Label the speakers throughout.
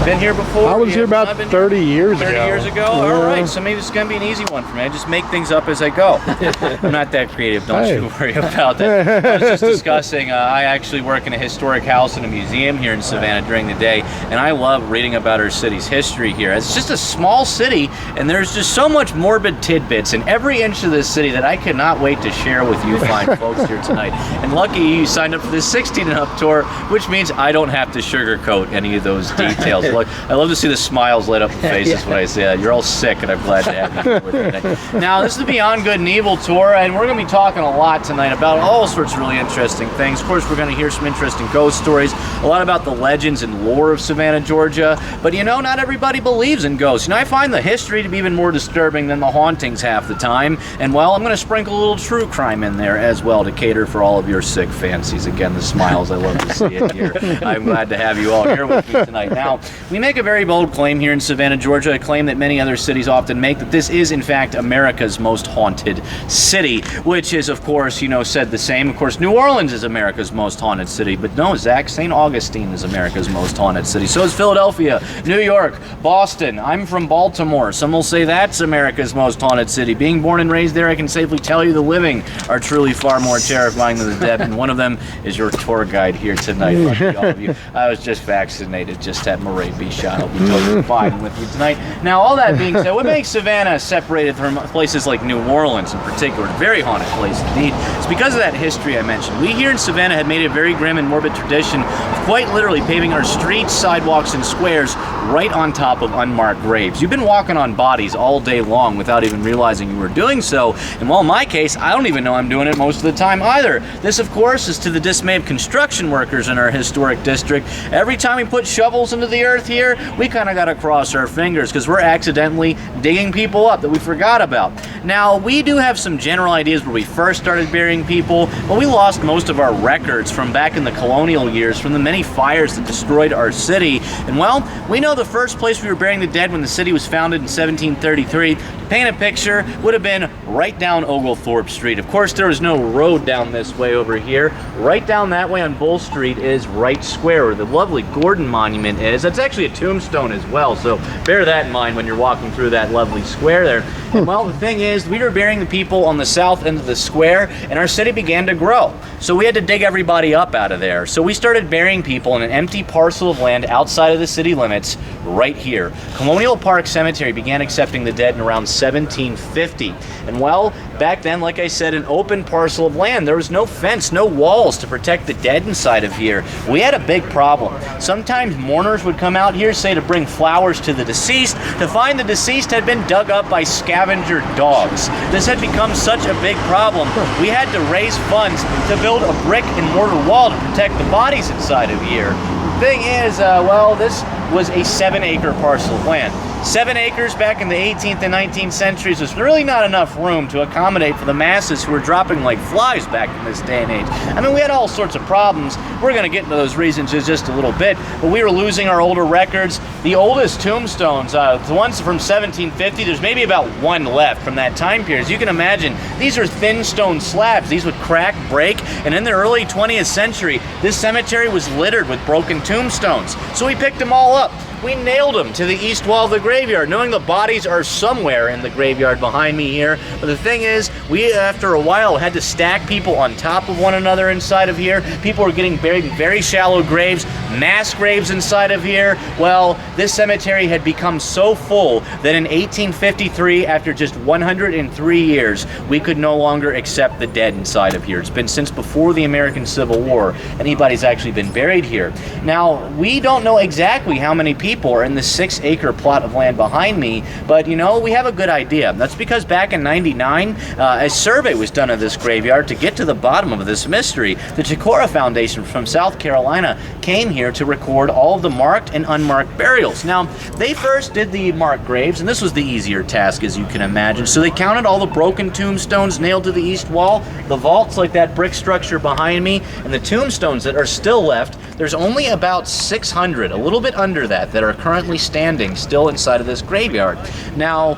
Speaker 1: Been here before?
Speaker 2: I was here about 30 years ago.
Speaker 1: 30 years ago? Yeah. All right, so maybe it's going to be an easy one for me. I just make things up as I go. I'm not that creative, don't you worry about that. I was just discussing, I actually work in a historic house and a museum here in Savannah during the day, and I love reading about our city's history here. It's just a small city, and there's just so much morbid tidbits in every inch of this city that I cannot wait to share with you fine folks here tonight. And lucky you signed up for this 16 and up tour, which means I don't have to sugarcoat any of those details. Look, I love to see the smiles light up the faces when I say that. You're all sick, and I'm glad to have you here with me today. Now, this is the Beyond Good and Evil tour, and we're going to be talking a lot tonight about all sorts of really interesting things. Of course, we're going to hear some interesting ghost stories, a lot about the legends and lore of Savannah, Georgia. But you know, not everybody believes in ghosts. You know, I find the history to be even more disturbing than the hauntings half the time. And well, I'm going to sprinkle a little true crime in there as well to cater for all of your sick fancies. Again, the smiles, I love to see it here. I'm glad to have you all here with me tonight. Now, we make a very bold claim here in Savannah, Georgia, a claim that many other cities often make, that this is in fact America's most haunted city, which is, of course, you know, said the same. Of course, New Orleans is America's most haunted city, but no, Zach, St. Augustine is America's most haunted city. So is Philadelphia, New York, Boston. I'm from Baltimore. Some will say that's America's most haunted city. Being born and raised there, I can safely tell you the living are truly far more terrifying than the dead, and one of them is your tour guide here tonight. Lucky all of you. I was just vaccinated, just had my rabies shot. I'll be totally fine with you tonight. Now, all that being said, what makes Savannah separated from places like New Orleans in particular, a very haunted place indeed, it's because of that history I mentioned. We here in Savannah had made a very grim and morbid tradition of quite literally paving our streets, sidewalks, and squares right on top of unmarked graves. You've been walking on bodies all day long without even realizing you were doing so, and well, in my case, I don't even know I'm doing it most of the time either. This, of course, is to the dismay of construction workers in our historic district. Every time we put shovels into the earth here, we kind of got to cross our fingers because we're accidentally digging people up that we forgot about. Now, we do have some general ideas where we first started burying people, but we lost most of our records from back in the colonial years from the many fires that destroyed our city. And well, we know the first place we were burying the dead when the city was founded in 1733. To paint a picture, would have been right down Oglethorpe Street. Of course, there was no road down this way over here. Right down that way on Bull Street is Wright Square, where the lovely Gordon Monument is. That's actually a tombstone as well, so bear that in mind when you're walking through that lovely square there. And well, the thing is, we were burying the people on the south end of the square, and our city began to grow. So we had to dig everybody up out of there. So we started burying people in an empty parcel of land outside of the city limits right here. Colonial Park Cemetery began accepting the dead in around 1750. And well, back then, like I said, an open parcel of land. There was no fence, no walls to protect the dead inside of here. We had a big problem. Sometimes mourners would come out here, say to bring flowers to the deceased, to find the deceased had been dug up by scavenger dogs. This had become such a big problem, we had to raise funds to build a brick and mortar wall to protect the bodies inside of here. The thing is, well, this was a 7-acre parcel of land. 7 acres back in the 18th and 19th centuries was really not enough room to accommodate for the masses who were dropping like flies back in this day and age. I mean, we had all sorts of problems. We're going to get into those reasons in just a little bit, but we were losing our older records. The oldest tombstones, the ones from 1750, there's maybe about one left from that time period. As you can imagine, these are thin stone slabs. These would crack, break, and in the early 20th century, this cemetery was littered with broken tombstones. So we picked them all up. We nailed them to the east wall of the graveyard, knowing the bodies are somewhere in the graveyard behind me here. But the thing is, we, after a while, had to stack people on top of one another inside of here. People were getting buried in very shallow graves, mass graves inside of here. Well, this cemetery had become so full that in 1853, after just 103 years, we could no longer accept the dead inside of here. It's been since before the American Civil War anybody's actually been buried here. Now, we don't know exactly how many people are in the 6-acre plot of land behind me, but you know, we have a good idea. That's because back in '99, a survey was done of this graveyard to get to the bottom of this mystery. The Chicora Foundation from South Carolina came here to record all of the marked and unmarked burials. Now, they first did the marked graves, and this was the easier task, as you can imagine. So they counted all the broken tombstones nailed to the east wall, the vaults like that brick structure behind me, and the tombstones that are still left. There's only about 600, a little bit under that are currently standing still inside of this graveyard. Now,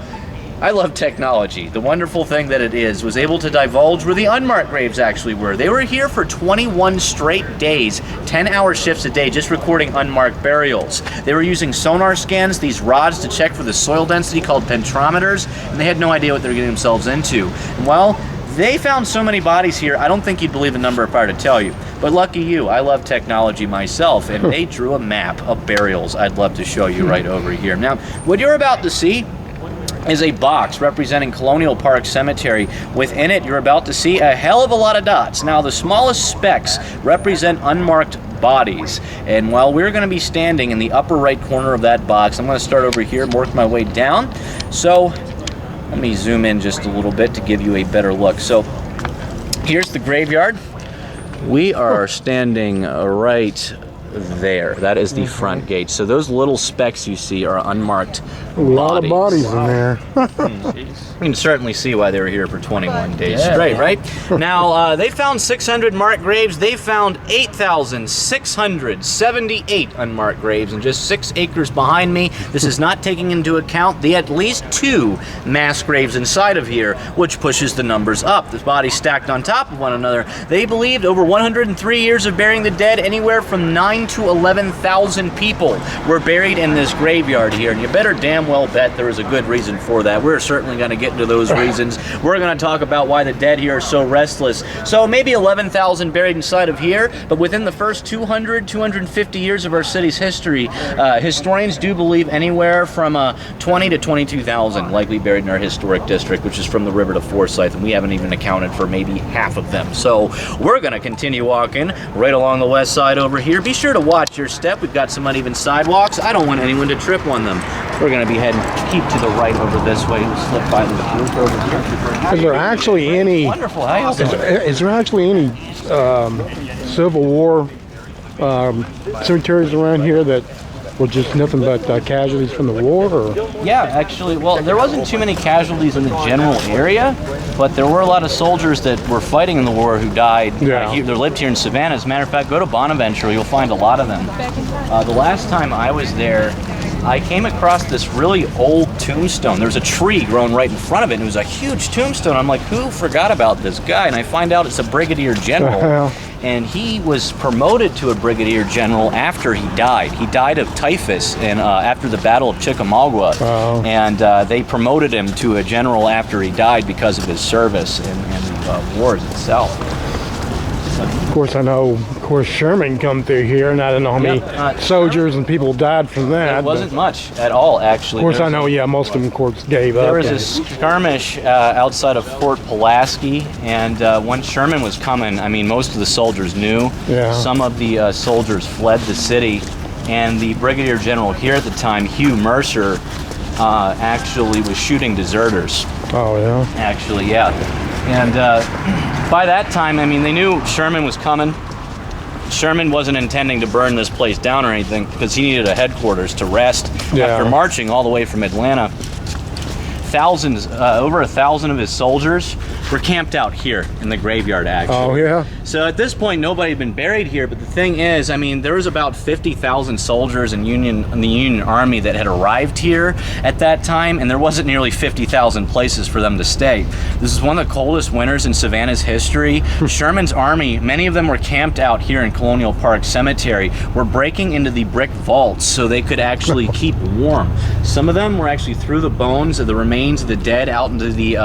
Speaker 1: I love technology. The wonderful thing that it is was able to divulge where the unmarked graves actually were. They were here for 21 straight days, 10-hour shifts a day, just recording unmarked burials. They were using sonar scans, these rods to check for the soil density called pentrometers, and they had no idea what they were getting themselves into. And well, they found so many bodies here, I don't think you'd believe the number if I were to tell you. But lucky you, I love technology myself, and they drew a map of burials I'd love to show you right over here. Now, what you're about to see is a box representing Colonial Park Cemetery. Within it, you're about to see a hell of a lot of dots. Now, the smallest specks represent unmarked bodies. And while we're going to be standing in the upper right corner of that box, I'm going to start over here and work my way down. So, let me zoom in just a little bit to give you a better look. So, here's the graveyard. We are standing right there. That is the front gate. So those little specks you see are unmarked
Speaker 2: A lot of bodies in there.
Speaker 1: You can certainly see why they were here for 21 days straight, right? Now, they found 600 marked graves. They found 8,678 unmarked graves in just 6 acres behind me. This is not taking into account the at least 2 mass graves inside of here, which pushes the numbers up. The bodies stacked on top of one another. They believed over 103 years of burying the dead, anywhere from 9 to 11,000 people were buried in this graveyard here. And you better damn well bet there is a good reason for that. We're certainly going to get into those reasons. We're going to talk about why the dead here are so restless. So maybe 11,000 buried inside of here, but within the first 250 years of our city's history, historians do believe anywhere from 20 to 22,000 likely buried in our historic district, which is from the river to Forsyth, and we haven't even accounted for maybe half of them. So we're going to continue walking right along the west side over here. Be sure to watch your step. We've got some uneven sidewalks. I don't want anyone to trip on them. We're going to be heading, keep to the right over this way. We'll slip by the group over here.
Speaker 2: Is there actually any?
Speaker 1: Wonderful. How you doing?
Speaker 2: Is there actually any Civil War cemeteries around here that were just nothing but casualties from the war? Or?
Speaker 1: Yeah, actually, well, there wasn't too many casualties in the general area, but there were a lot of soldiers that were fighting in the war who died. They lived here in Savannah. As a matter of fact, go to Bonaventure, you'll find a lot of them. The last time I was there, I came across this really old tombstone. There was a tree growing right in front of it, and it was a huge tombstone. I'm like, who forgot about this guy? And I find out it's a brigadier general. And he was promoted to a brigadier general after he died. He died of typhus after the Battle of Chickamauga. And they promoted him to a general after he died because of his service in the wars itself.
Speaker 2: Of course, I know, Sherman come through here, and I don't know how many soldiers and people died from that.
Speaker 1: It wasn't much at all, actually.
Speaker 2: Of course, I know, most of them, of course, gave up.
Speaker 1: There was a skirmish outside of Fort Pulaski, and when Sherman was coming, I mean, most of the soldiers knew. Some of the soldiers fled the city, and the brigadier general here at the time, Hugh Mercer, actually was shooting deserters.
Speaker 2: Oh, yeah?
Speaker 1: Actually, yeah. And by that time, I mean, they knew Sherman was coming. Sherman wasn't intending to burn this place down or anything because he needed a headquarters to rest after marching all the way from Atlanta. Over 1,000 of his soldiers were camped out here in the graveyard, actually.
Speaker 2: Oh, yeah?
Speaker 1: So at this point, nobody had been buried here, but the thing is, I mean, there was about 50,000 soldiers in the Union Army that had arrived here at that time, and there wasn't nearly 50,000 places for them to stay. This is one of the coldest winters in Savannah's history. Sherman's army, many of them were camped out here in Colonial Park Cemetery, were breaking into the brick vaults so they could actually keep warm. Some of them were actually threw the bones of the remains of the dead out into the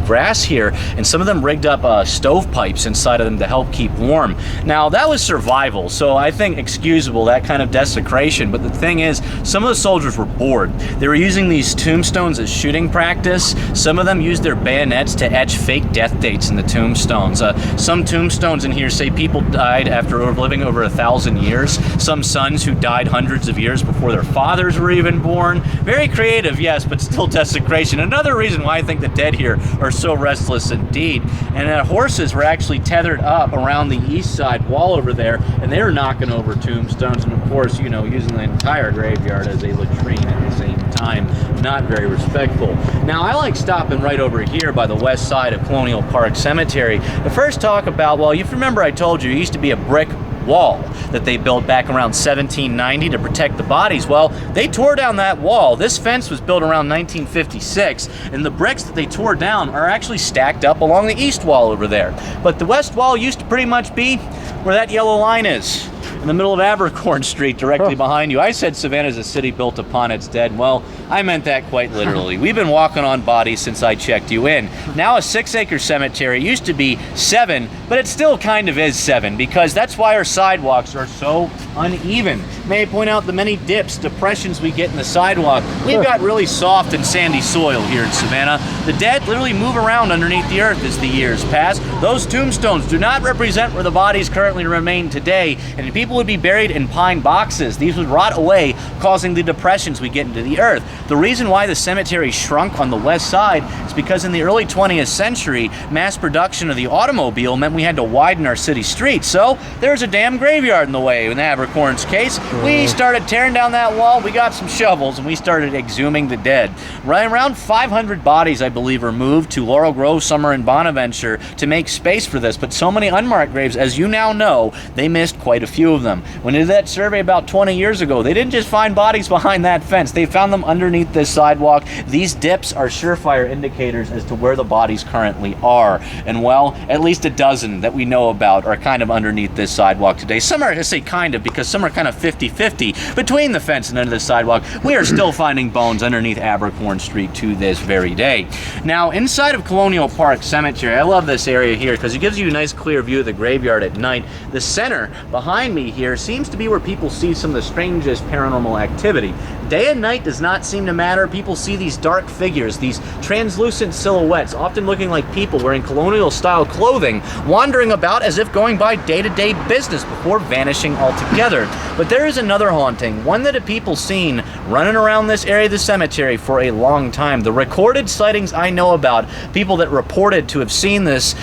Speaker 1: grass here, and some of them rigged up stovepipes inside of them to help keep warm. Now, that was survival, so I think excusable, that kind of desecration, but the thing is, some of the soldiers were bored. They were using these tombstones as shooting practice. Some of them used their bayonets to etch fake death dates in the tombstones. Some tombstones in here say people died after living over 1,000 years. Some sons who died hundreds of years before their fathers were even born. Very creative, yes, but still desecration. Another reason why I think the dead here are so restless indeed. And horses were actually tethered up around the east side wall over there, and they were knocking over tombstones, and of course, you know, using the entire graveyard as a latrine at the same time. Not very respectful. Now, I like stopping right over here by the west side of Colonial Park Cemetery to first talk about, well, if you remember I told you, it used to be a brick wall that they built back around 1790 to protect the bodies. Well, they tore down that wall. This fence was built around 1956, and the bricks that they tore down are actually stacked up along the east wall over there. But the west wall used to pretty much be where that yellow line is, in the middle of Abercorn Street, directly behind you. I said Savannah is a city built upon its dead. Well, I meant that quite literally. We've been walking on bodies since I checked you in. Now a 6-acre cemetery. It used to be 7, but it still kind of is 7, because that's why our sidewalks are so uneven. May I point out the many dips, depressions we get in the sidewalk. We've got really soft and sandy soil here in Savannah. The dead literally move around underneath the earth as the years pass. Those tombstones do not represent where the bodies currently remain today, and people would be buried in pine boxes. These would rot away, causing the depressions we get into the earth. The reason why the cemetery shrunk on the west side is because in the early 20th century, mass production of the automobile meant we had to widen our city streets. So there's a damn graveyard in the way. In Abercorn's case, we started tearing down that wall, we got some shovels, and we started exhuming the dead. Right around 500 bodies, I believe, were moved to Laurel Grove, Summer, and Bonaventure to make space for this, but so many unmarked graves, as you now know, they missed quite a few of them. When they did that survey about 20 years ago, they didn't just find bodies behind that fence, they found them underneath this sidewalk. These dips are surefire indicators as to where the bodies currently are. And well, at least a dozen that we know about are kind of underneath this sidewalk today. Some are, I say kind of, because some are kind of 50-50 between the fence and under the sidewalk. We are still finding bones underneath Abercorn Street to this very day. Now, inside of Colonial Park Cemetery, I love this area here because it gives you a nice clear view of the graveyard at night. The center behind me here seems to be where people see some of the strangest paranormal activity. Day and night does not seem to matter. People see these dark figures, these translucent silhouettes, often looking like people wearing colonial style clothing, wandering about as if going by day-to-day business before vanishing altogether. But there is another haunting, one that people seen running around this area of the cemetery for a long time. The recorded sightings I know about, people that reported to have seen this,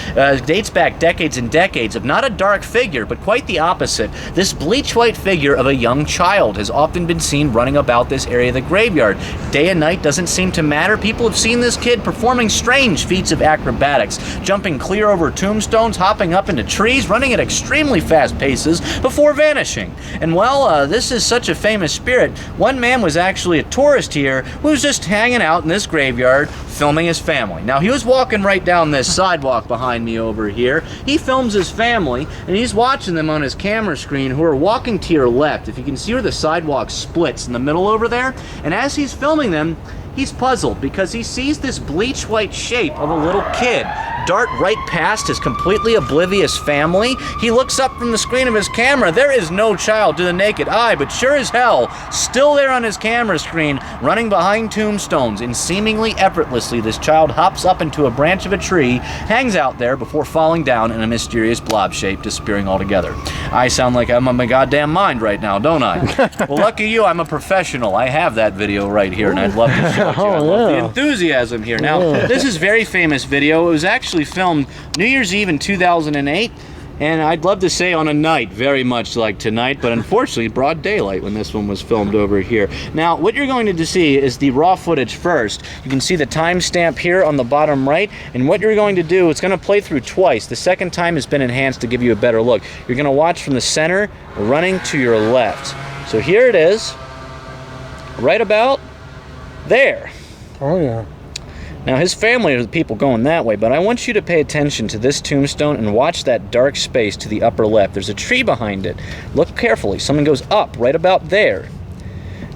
Speaker 1: dates back decades and decades of not a dark figure, but quite the opposite. This bleach white figure of a young child has often been seen running about this area of the graveyard. Day and night doesn't seem to matter. People have seen this kid performing strange feats of acrobatics, jumping clear over tombstones, hopping up into trees, running at extremely fast paces before vanishing. And well, this is such a famous spirit. One man was actually a tourist here who was just hanging out in this graveyard filming his family. Now, he was walking right down this sidewalk behind me over here. He films his family, and he's watching them on his camera screen, who are walking to your left. If you can see where the sidewalk splits in the middle over there, and as he's filming them, he's puzzled because he sees this bleach white shape of a little kid dart right past his completely oblivious family. He looks up from the screen of his camera. There is no child to the naked eye, but sure as hell, still there on his camera screen, running behind tombstones, and seemingly effortlessly, this child hops up into a branch of a tree, hangs out there before falling down in a mysterious blob shape, disappearing altogether. I sound like I'm on my goddamn mind right now, don't I? Well, lucky you, I'm a professional. I have that video right here, and I'd love to show it to you. I love the enthusiasm here. Now, this is a very famous video. It was actually filmed New Year's Eve in 2008, and I'd love to say on a night very much like tonight, but unfortunately broad daylight when this one was filmed over here. Now, what you're going to see is the raw footage first. You can see the timestamp here on the bottom right, and what you're going to do, it's going to play through twice. The second time has been enhanced to give you a better look. You're going to watch from the center, running to your left. So here it is, right about there.
Speaker 2: Oh, yeah.
Speaker 1: Now, his family are the people going that way, but I want you to pay attention to this tombstone and watch that dark space to the upper left. There's a tree behind it. Look carefully. Someone goes up right about there.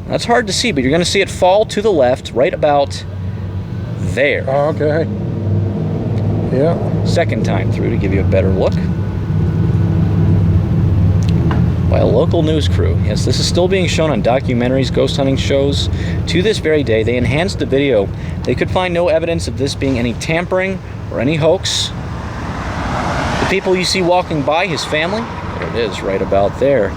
Speaker 1: That's hard to see, but you're going to see it fall to the left right about there.
Speaker 2: Oh, okay. Yeah.
Speaker 1: Second time through to give you a better look. By a local news crew. Yes, this is still being shown on documentaries, ghost hunting shows. To this very day, they enhanced the video. They could find no evidence of this being any tampering or any hoax. The people you see walking by, his family, there it is, right about there.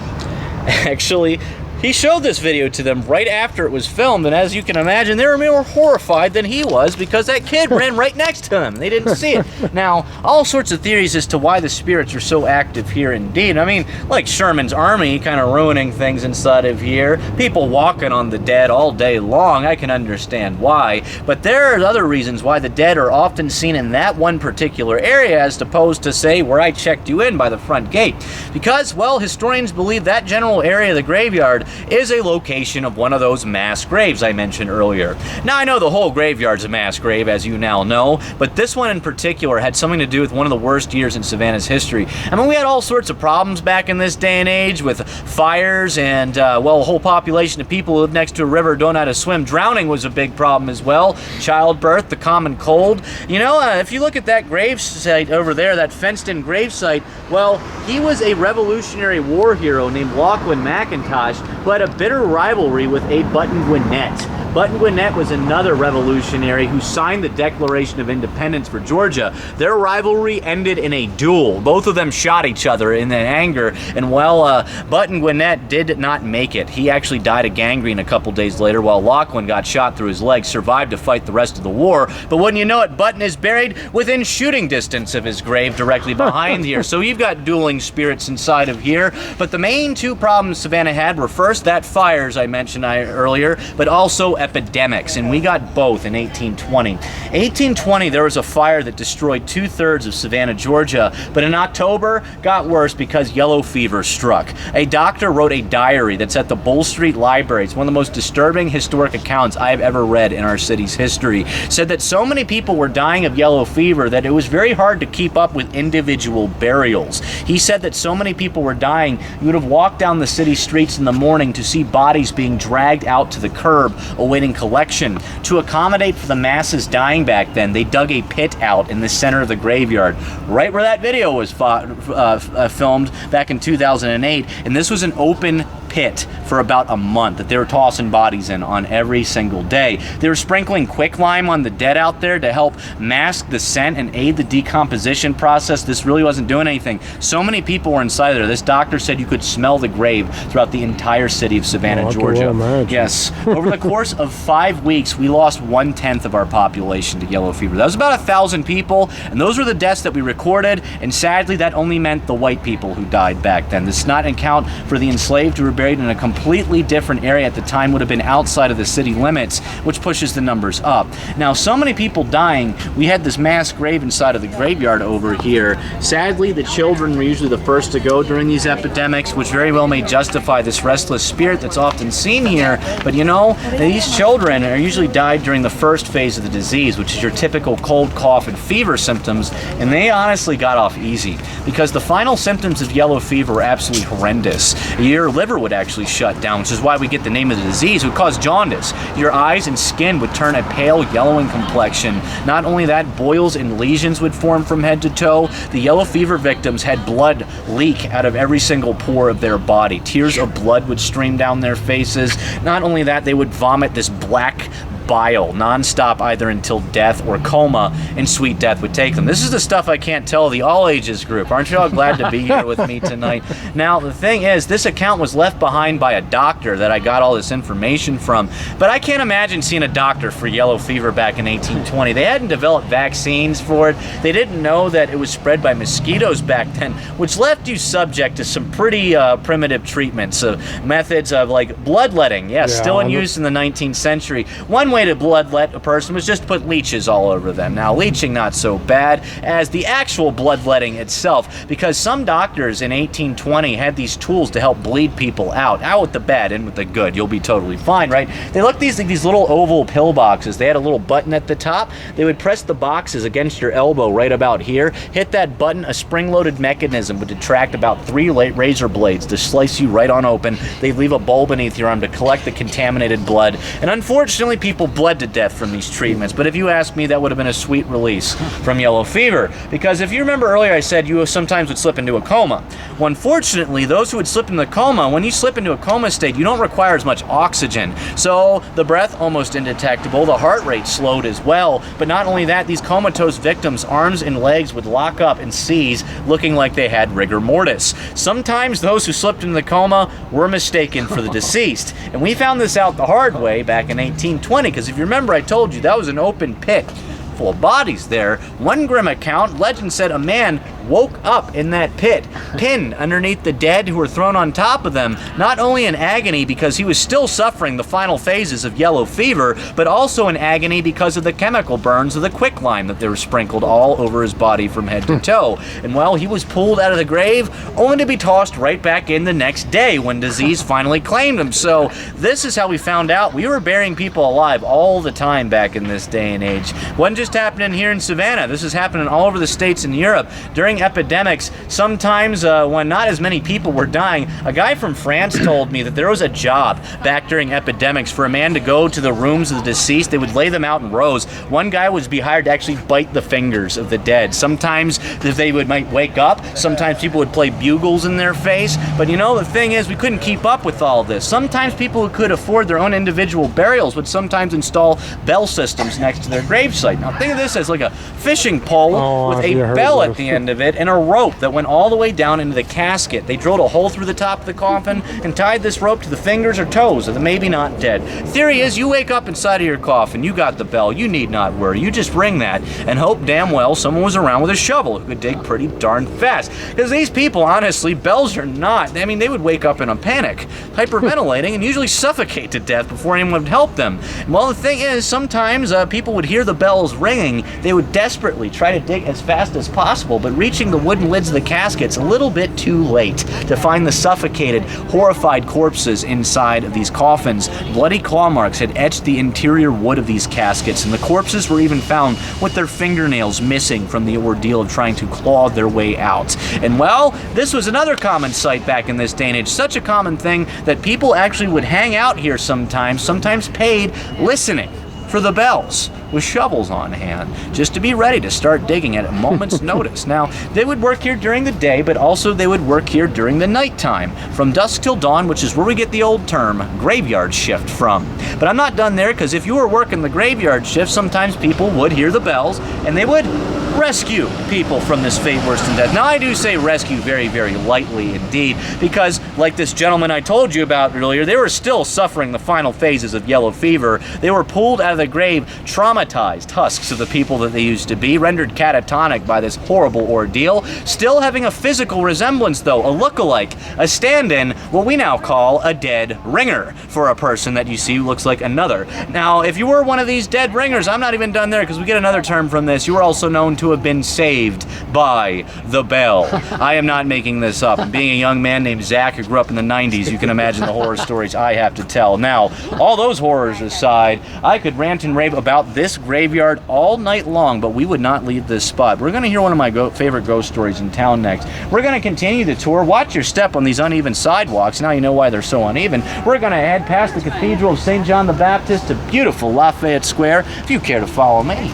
Speaker 1: Actually, He showed this video to them right after it was filmed, and as you can imagine, they were more horrified than he was because that kid ran right next to him. They didn't see it. Now, all sorts of theories as to why the spirits are so active here indeed. I mean, like Sherman's army kind of ruining things inside of here, people walking on the dead all day long. I can understand why, but there are other reasons why the dead are often seen in that one particular area as opposed to, say, where I checked you in by the front gate. Because, well, historians believe that general area of the graveyard is a location of one of those mass graves I mentioned earlier. Now, I know the whole graveyard's a mass grave, as you now know, but this one in particular had something to do with one of the worst years in Savannah's history. I mean, we had all sorts of problems back in this day and age with fires and, well, a whole population of people who live next to a river don't know how to swim. Drowning was a big problem as well. Childbirth, the common cold. You know, if you look at that grave site over there, that fenced-in grave site, well, he was a Revolutionary War hero named Lachlan McIntosh who had a bitter rivalry with a Button Gwinnett. Button Gwinnett was another revolutionary who signed the Declaration of Independence for Georgia. Their rivalry ended in a duel. Both of them shot each other in anger, and well, Button Gwinnett did not make it. He actually died of gangrene a couple days later, while Lachlan got shot through his leg, survived to fight the rest of the war. But wouldn't you know it, Button is buried within shooting distance of his grave directly behind here. So you've got dueling spirits inside of here. But the main two problems Savannah had were first that fires I mentioned earlier, but also epidemics, and we got both in 1820. 1820, there was a fire that destroyed 2/3 of Savannah, Georgia, but in October, got worse because yellow fever struck. A doctor wrote a diary that's at the Bull Street Library. It's one of the most disturbing historic accounts I've ever read in our city's history. Said that so many people were dying of yellow fever that it was very hard to keep up with individual burials. He said that so many people were dying, you would have walked down the city streets in the morning to see bodies being dragged out to the curb awaiting collection. To accommodate for the masses dying back then, they dug a pit out in the center of the graveyard, right where that video was filmed back in 2008, and this was an open pit for about a month that they were tossing bodies in on every single day. They were sprinkling quicklime on the dead out there to help mask the scent and aid the decomposition process. This really wasn't doing anything. So many people were inside there. This doctor said you could smell the grave throughout the entire city of Savannah, Georgia. Yes. Over the course of 5 weeks, we lost 1/10 of our population to yellow fever. That was about 1,000 people, and those were the deaths that we recorded, and sadly, that only meant the white people who died back then. This does not account for the enslaved who were buried in a completely different area at the time, would have been outside of the city limits, which pushes the numbers up. Now, so many people dying, we had this mass grave inside of the graveyard over here. Sadly, the children were usually the first to go during these epidemics, which very well may justify this restless spirit that's often seen here. But you know, these children are usually died during the first phase of the disease, which is your typical cold, cough, and fever symptoms, and they honestly got off easy because the final symptoms of yellow fever were absolutely horrendous. Your liver would actually shut down, which is why we get the name of the disease. It would cause jaundice. Your eyes and skin would turn a pale yellowing complexion. Not only that, boils and lesions would form from head to toe. The yellow fever victims had blood leak out of every single pore of their body. Tears of blood would stream down their faces. Not only that, they would vomit this black bile nonstop either until death or coma, and sweet death would take them. This is the stuff I can't tell the all ages group. Aren't you all glad to be here with me tonight? Now, the thing is, this account was left behind by a doctor that I got all this information from, but I can't imagine seeing a doctor for yellow fever back in 1820. They hadn't developed vaccines for it. They didn't know that it was spread by mosquitoes back then, which left you subject to some pretty primitive treatments, methods of like bloodletting. Still in use in the 19th century. One way to bloodlet a person was just to put leeches all over them. Now, leeching not so bad as the actual bloodletting itself, because some doctors in 1820 had these tools to help bleed people out with the bad, in with the good. You'll be totally fine, right? They looked these little oval pill boxes. They had a little button at the top. They would press the boxes against your elbow right about here. Hit that button, a spring-loaded mechanism would detract about 3 razor blades to slice you right on open. They'd leave a bowl beneath your arm to collect the contaminated blood, and unfortunately, people people bled to death from these treatments. But if you ask me, that would have been a sweet release from yellow fever. Because if you remember earlier, I said you sometimes would slip into a coma. Well, unfortunately, those who would slip into a coma, when you slip into a coma state, you don't require as much oxygen. So the breath almost indetectable, the heart rate slowed as well. But not only that, these comatose victims' arms and legs would lock up and seize, looking like they had rigor mortis. Sometimes those who slipped into the coma were mistaken for the deceased. And we found this out the hard way back in 1820, because if you remember, I told you that was an open pit full of bodies there. One grim account, legend said a man woke up in that pit, pinned underneath the dead who were thrown on top of them, not only in agony because he was still suffering the final phases of yellow fever, but also in agony because of the chemical burns of the quicklime that they were sprinkled all over his body from head to toe. And well, he was pulled out of the grave only to be tossed right back in the next day when disease finally claimed him. So this is how we found out we were burying people alive all the time back in this day and age. Wasn't just happening here in Savannah. This is happening all over the states in Europe. During epidemics, sometimes when not as many people were dying, a guy from France told me that there was a job back during epidemics for a man to go to the rooms of the deceased. They would lay them out in rows. One guy would be hired to actually bite the fingers of the dead. Sometimes they might wake up. Sometimes people would play bugles in their face. But you know, the thing is, we couldn't keep up with all this. Sometimes people who could afford their own individual burials would sometimes install bell systems next to their gravesite. Now think of this as like a fishing pole with a bell at the end of it and a rope that went all the way down into the casket. They drilled a hole through the top of the coffin and tied this rope to the fingers or toes of the maybe not dead. Theory is, you wake up inside of your coffin, you got the bell, you need not worry. You just ring that and hope damn well someone was around with a shovel who could dig pretty darn fast. Because these people, honestly, bells are not, I mean, they would wake up in a panic, hyperventilating, and usually suffocate to death before anyone would help them. And well, the thing is, sometimes people would hear the bells ringing, they would desperately try to dig as fast as possible, but reaching the wooden lids of the caskets a little bit too late to find the suffocated, horrified corpses inside of these coffins. Bloody claw marks had etched the interior wood of these caskets, and the corpses were even found with their fingernails missing from the ordeal of trying to claw their way out. And well, this was another common sight back in this day and age, such a common thing that people actually would hang out here sometimes paid, listening for the bells with shovels on hand, just to be ready to start digging at a moment's notice. Now, they would work here during the day, but also they would work here during the nighttime, from dusk till dawn, which is where we get the old term graveyard shift from. But I'm not done there, because if you were working the graveyard shift, sometimes people would hear the bells and they would rescue people from this fate worse than death. Now, I do say rescue very, very lightly indeed, because like this gentleman I told you about earlier, they were still suffering the final phases of yellow fever. They were pulled out of the grave, traumatized husks of the people that they used to be, rendered catatonic by this horrible ordeal, still having a physical resemblance though, a look-alike, a stand-in, what we now call a dead ringer, for a person that you see who looks like another. Now, if you were one of these dead ringers, I'm not even done there, because we get another term from this. You were also known to have been saved by the bell. I am not making this up. Being a young man named Zach who grew up in the 90s, you can imagine the horror stories I have to tell. Now, all those horrors aside, I could rant and rave about this graveyard all night long, but we would not leave this spot. We're going to hear one of my favorite ghost stories in town next. We're going to continue the tour. Watch your step on these uneven sidewalks. Now you know why they're so uneven. We're going to head past the Cathedral of St. John the Baptist to beautiful Lafayette Square, if you care to follow me.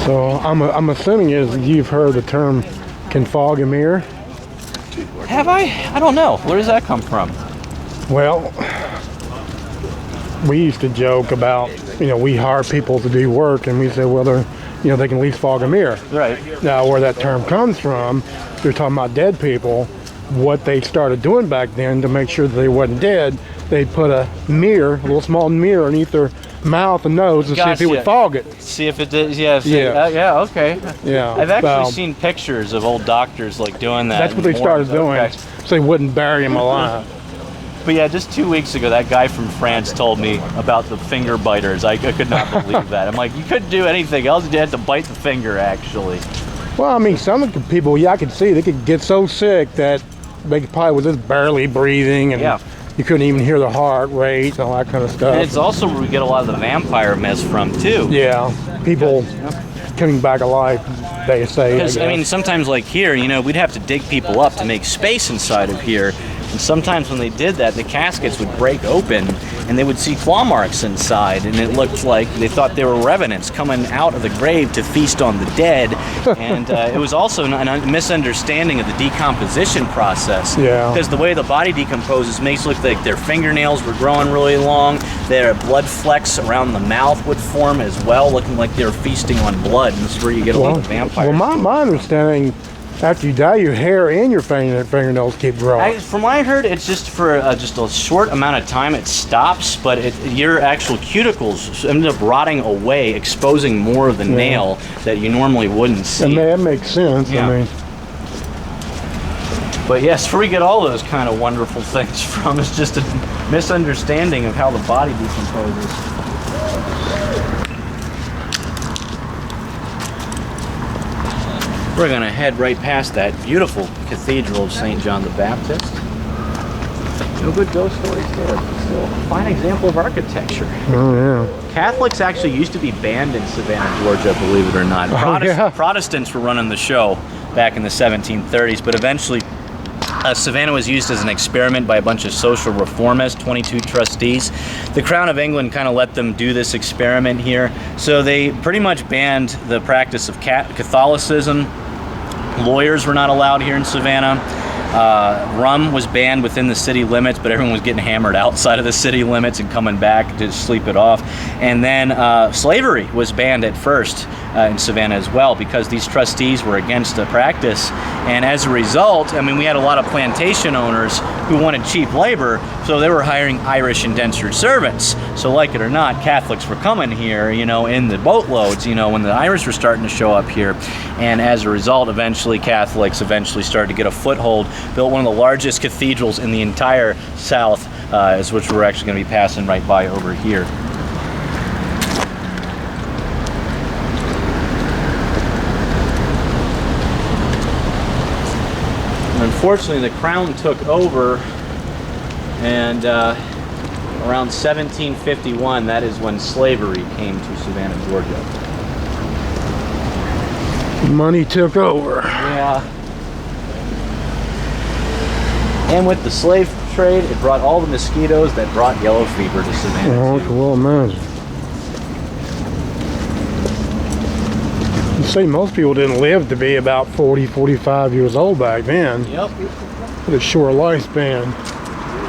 Speaker 2: So I'm assuming you've heard the term "can fog a mirror."
Speaker 1: Have I? I don't know. Where does that come from?
Speaker 2: Well, we used to joke about, we hire people to do work, and we say, well, they can at least fog a mirror.
Speaker 1: Right.
Speaker 2: Now, where that term comes from, they're talking about dead people. What they started doing back then to make sure that they wasn't dead, they put a little small mirror underneath their mouth and nose and see if it would fog it.
Speaker 1: See if it did, yeah. Okay.
Speaker 2: Yeah.
Speaker 1: I've actually seen pictures of old doctors doing that.
Speaker 2: That's what they started doing, so they wouldn't bury him alive.
Speaker 1: But yeah, just 2 weeks ago, that guy from France told me about the finger biters. I could not believe that. I'm like, you couldn't do anything else. You had to bite the finger, actually.
Speaker 2: Well, I mean, some of the people, I could see, they could get so sick that they probably was just barely breathing, and you couldn't even hear the heart rate and all that kind of stuff.
Speaker 1: And it's also where we get a lot of the vampire mess from, too.
Speaker 2: Yeah, people coming back alive, they say.
Speaker 1: Because, I mean, sometimes like here, we'd have to dig people up to make space inside of here. And sometimes when they did that, the caskets would break open and they would see claw marks inside, and it looked like they thought they were revenants coming out of the grave to feast on the dead. And it was also a misunderstanding of the decomposition process.
Speaker 2: Yeah.
Speaker 1: Because the way the body decomposes makes it look like their fingernails were growing really long, their blood flecks around the mouth would form as well, looking like they were feasting on blood, and this is where you get a lot of vampires.
Speaker 2: Well, my understanding, after you die, your hair and your fingernails keep growing.
Speaker 1: From what I heard, it's just for just a short amount of time it stops, but your actual cuticles end up rotting away, exposing more of the nail that you normally wouldn't see.
Speaker 2: And that makes sense.
Speaker 1: Yeah.
Speaker 2: I mean,
Speaker 1: but yes, where we get all those kind of wonderful things from is just a misunderstanding of how the body decomposes. We're going to head right past that beautiful Cathedral of St. John the Baptist. No good ghost stories there, but still a fine example of architecture.
Speaker 2: oh yeah.
Speaker 1: Catholics actually used to be banned in Savannah, Georgia, believe it or not. Protestants were running the show back in the 1730s, but eventually Savannah was used as an experiment by a bunch of social reformists, 22 trustees. The Crown of England kind of let them do this experiment here, so they pretty much banned the practice of Catholicism. Lawyers were not allowed here in Savannah. Rum was banned within the city limits, but everyone was getting hammered outside of the city limits and coming back to sleep it off. And then slavery was banned at first in Savannah as well, because these trustees were against the practice. And as a result, I mean, we had a lot of plantation owners who wanted cheap labor, so they were hiring Irish indentured servants. So like it or not, Catholics were coming here, you know, in the boatloads, you know, when the Irish were starting to show up here. And as a result, Catholics eventually started to get a foothold, built one of the largest cathedrals in the entire South, which we're actually going to be passing right by over here. Unfortunately, the Crown took over, and around 1751, that is when slavery came to Savannah, Georgia.
Speaker 2: Money took over.
Speaker 1: Yeah. And with the slave trade, it brought all the mosquitoes that brought yellow fever to Savannah.
Speaker 2: Oh, I can well imagine. You see, most people didn't live to be about 40, 45 years old back then.
Speaker 1: Yep.
Speaker 2: With a short lifespan.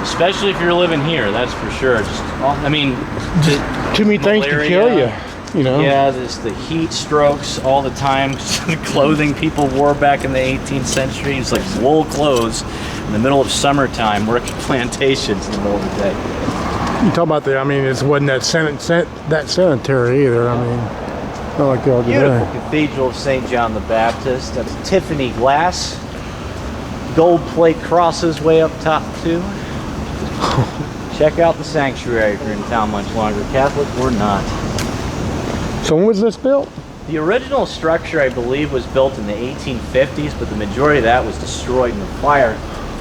Speaker 1: Especially if you're living here, that's for sure. Just, I mean,
Speaker 2: too many things to kill you, you know?
Speaker 1: Yeah, there's the heat strokes all the time. The clothing people wore back in the 18th century, it's like wool clothes in the middle of summertime, working plantations in the middle of the day.
Speaker 2: You talk about it wasn't that sanitary either. I mean, not like they are today.
Speaker 1: Beautiful Cathedral of St. John the Baptist. That's Tiffany glass. Gold plate crosses way up top too. Check out the sanctuary if you're in town much longer, Catholic or not.
Speaker 2: So when was this built?
Speaker 1: The original structure, I believe, was built in the 1850s, but the majority of that was destroyed in the fire.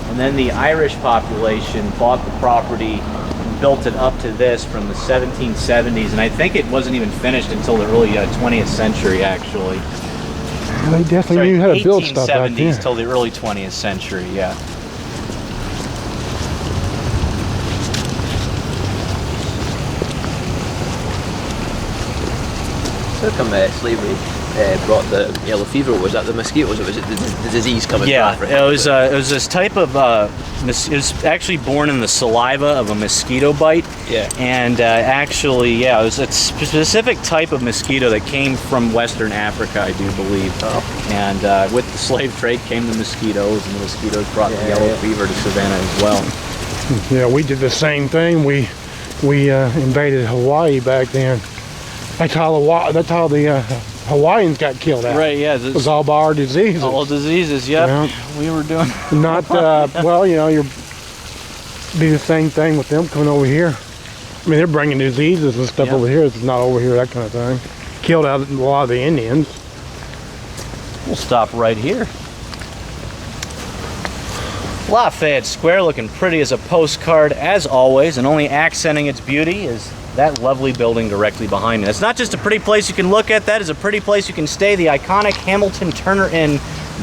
Speaker 1: And then the Irish population bought the property and built it up to this from the 1770s, and I think it wasn't even finished until the early 20th century, actually.
Speaker 2: They definitely knew how to build stuff back then.
Speaker 1: 1870s till the early 20th century, yeah.
Speaker 3: How come slavery brought the yellow fever? Was that the mosquitoes, or was it the disease coming back?
Speaker 1: Yeah, it was this type of, it was actually born in the saliva of a mosquito bite.
Speaker 3: Yeah.
Speaker 1: And it was a specific type of mosquito that came from Western Africa, I do believe.
Speaker 3: Oh.
Speaker 1: And with the slave trade came the mosquitoes, and the mosquitoes brought the yellow fever to Savannah as well.
Speaker 2: Yeah, we did the same thing. We invaded Hawaii back then. That's how the Hawaiians got killed out.
Speaker 1: Right, yeah.
Speaker 2: It was all by our diseases.
Speaker 1: All diseases, yep.
Speaker 2: Yeah.
Speaker 1: We were doing...
Speaker 2: Not, well, you know, you're be the same thing with them coming over here. I mean, they're bringing diseases and stuff over here. It's not over here, that kind of thing. Killed out a lot of the Indians.
Speaker 1: We'll stop right here. Lafayette Square looking pretty as a postcard as always, and only accenting its beauty is that lovely building directly behind me. It's not just a pretty place you can look at, that is a pretty place you can stay. The iconic Hamilton Turner Inn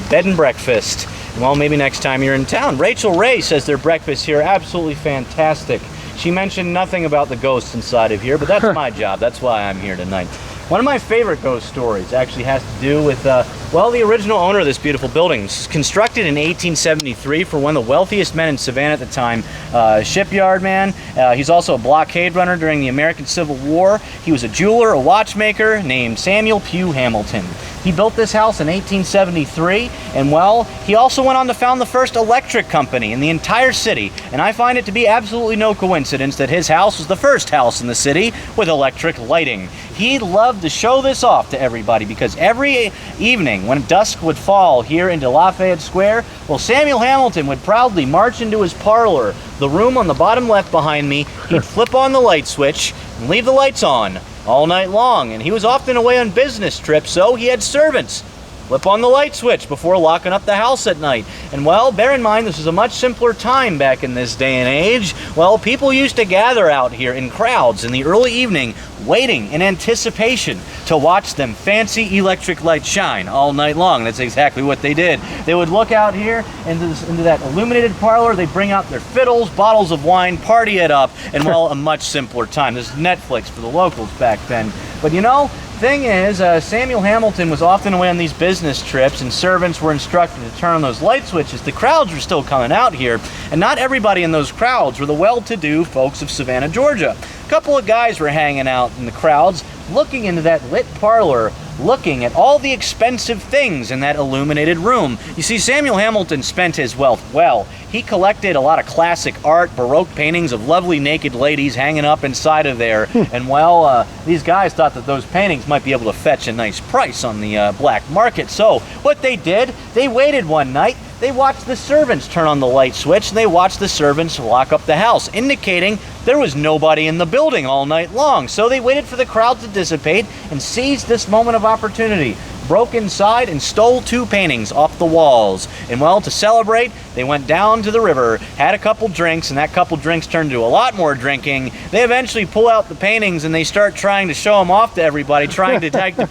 Speaker 1: bed and breakfast. Well, maybe next time you're in town. Rachel Ray says their breakfast here absolutely fantastic. She mentioned nothing about the ghosts inside of here, but that's my job. That's why I'm here tonight. One of my favorite ghost stories actually has to do with, well, the original owner of this beautiful building. It was constructed in 1873 for one of the wealthiest men in Savannah at the time, shipyard man. He's also a blockade runner during the American Civil War. He was a jeweler, a watchmaker named Samuel Pugh Hamilton. He built this house in 1873, and well, he also went on to found the first electric company in the entire city. And I find it to be absolutely no coincidence that his house was the first house in the city with electric lighting. He loved to show this off to everybody because every evening when dusk would fall here into Lafayette Square, well, Samuel Hamilton would proudly march into his parlor, the room on the bottom left behind me. He'd flip on the light switch and leave the lights on all night long, and he was often away on business trips, so he had servants flip on the light switch before locking up the house at night. And well, bear in mind this was a much simpler time back in this day and age. Well, people used to gather out here in crowds in the early evening, waiting in anticipation to watch them fancy electric lights shine all night long. That's exactly what they did. They would look out here into that illuminated parlor, they'd bring out their fiddles, bottles of wine, party it up, and well, a much simpler time. This is Netflix for the locals back then. But you know, thing is, Samuel Hamilton was often away on these business trips, and servants were instructed to turn on those light switches. The crowds were still coming out here, and not everybody in those crowds were the well-to-do folks of Savannah, Georgia. A couple of guys were hanging out in the crowds, looking into that lit parlor, looking at all the expensive things in that illuminated room. You see, Samuel Hamilton spent his wealth well. He collected a lot of classic art, Baroque paintings of lovely naked ladies hanging up inside of there. And well, these guys thought that those paintings might be able to fetch a nice price on the black market. So what they did, they waited one night. They watched the servants turn on the light switch, and they watched the servants lock up the house, indicating there was nobody in the building all night long. So they waited for the crowd to dissipate and seized this moment of opportunity, broke inside and stole 2 paintings off the walls. And well, to celebrate, they went down to the river, had a couple drinks, and that couple drinks turned into a lot more drinking. They eventually pull out the paintings and they start trying to show them off to everybody, trying to take the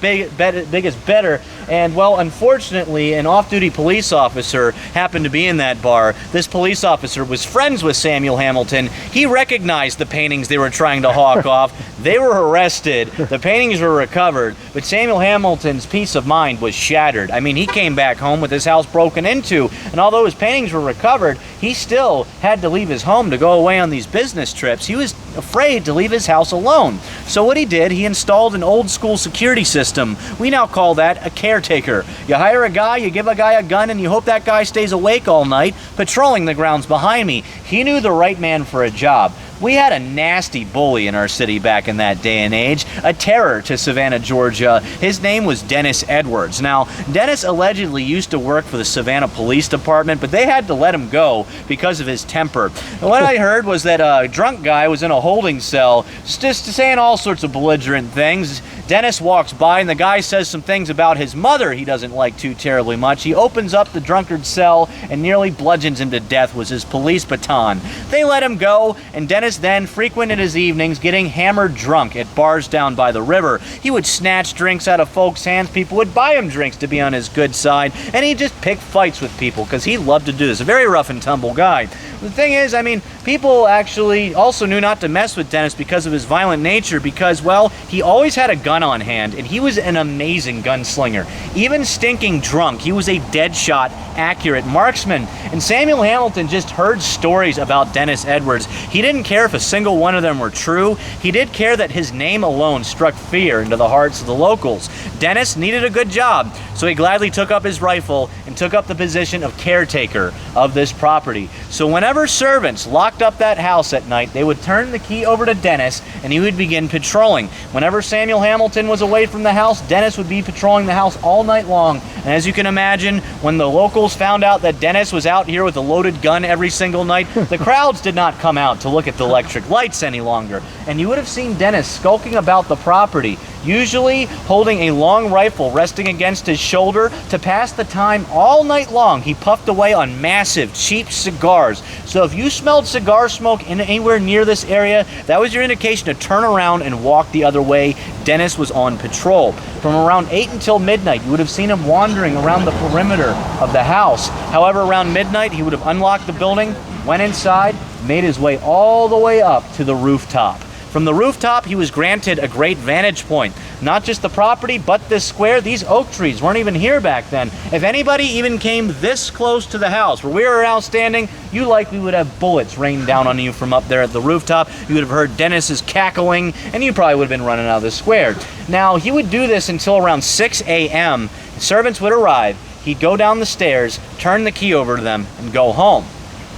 Speaker 1: biggest bidder. And well, unfortunately, an off-duty police officer happened to be in that bar. This police officer was friends with Samuel Hamilton. He recognized the paintings they were trying to hawk off. They were arrested. The paintings were recovered, but Samuel Hamilton's peace of mind was shattered. I mean, he came back home with his house broken into, and although his paintings were recovered, he still had to leave his home to go away on these business trips. He was afraid to leave his house alone. So what he did, he installed an old school security system. We now call that a caretaker. You hire a guy, you give a guy a gun, and you hope that guy stays awake all night, patrolling the grounds behind me. He knew the right man for a job. We had a nasty bully in our city back in that day and age, a terror to Savannah, Georgia. His name was Dennis Edwards. Now, Dennis allegedly used to work for the Savannah Police Department, but they had to let him go because of his temper. And what I heard was that a drunk guy was in a holding cell, just saying all sorts of belligerent things. Dennis walks by and the guy says some things about his mother he doesn't like too terribly much. He opens up the drunkard's cell and nearly bludgeons him to death with his police baton. They let him go, and Dennis then frequented his evenings getting hammered drunk at bars down by the river. He would snatch drinks out of folks' hands. People would buy him drinks to be on his good side, and he'd just pick fights with people because he loved to do this. A very rough and tumble guy. The thing is, I mean, people actually also knew not to mess with Dennis because of his violent nature because, well, he always had a gun on hand, and he was an amazing gunslinger. Even stinking drunk, he was a dead shot, accurate marksman. And Samuel Hamilton just heard stories about Dennis Edwards. He didn't care if a single one of them were true. He did care that his name alone struck fear into the hearts of the locals. Dennis needed a good job, so he gladly took up his rifle and took up the position of caretaker of this property. So whenever servants locked up that house at night, they would turn the key over to Dennis and he would begin patrolling. Whenever Samuel Hamilton was away from the house, Dennis would be patrolling the house all night long. And as you can imagine, when the locals found out that Dennis was out here with a loaded gun every single night, the crowds did not come out to look at the electric lights any longer. And you would have seen Dennis skulking about the property. usually holding a long rifle resting against his shoulder. To pass the time all night long, he puffed away on massive, cheap cigars. So if you smelled cigar smoke anywhere near this area, that was your indication to turn around and walk the other way. Dennis was on patrol. From around 8 until midnight, you would have seen him wandering around the perimeter of the house. However, around midnight, he would have unlocked the building, went inside, made his way all the way up to the rooftop. From the rooftop, he was granted a great vantage point. Not just the property, but this square. These oak trees weren't even here back then. If anybody even came this close to the house where we were now standing, you likely would have bullets rain down on you from up there at the rooftop. You would have heard Dennis's cackling, and you probably would have been running out of the square. Now, he would do this until around 6 a.m. Servants would arrive. He'd go down the stairs, turn the key over to them, and go home.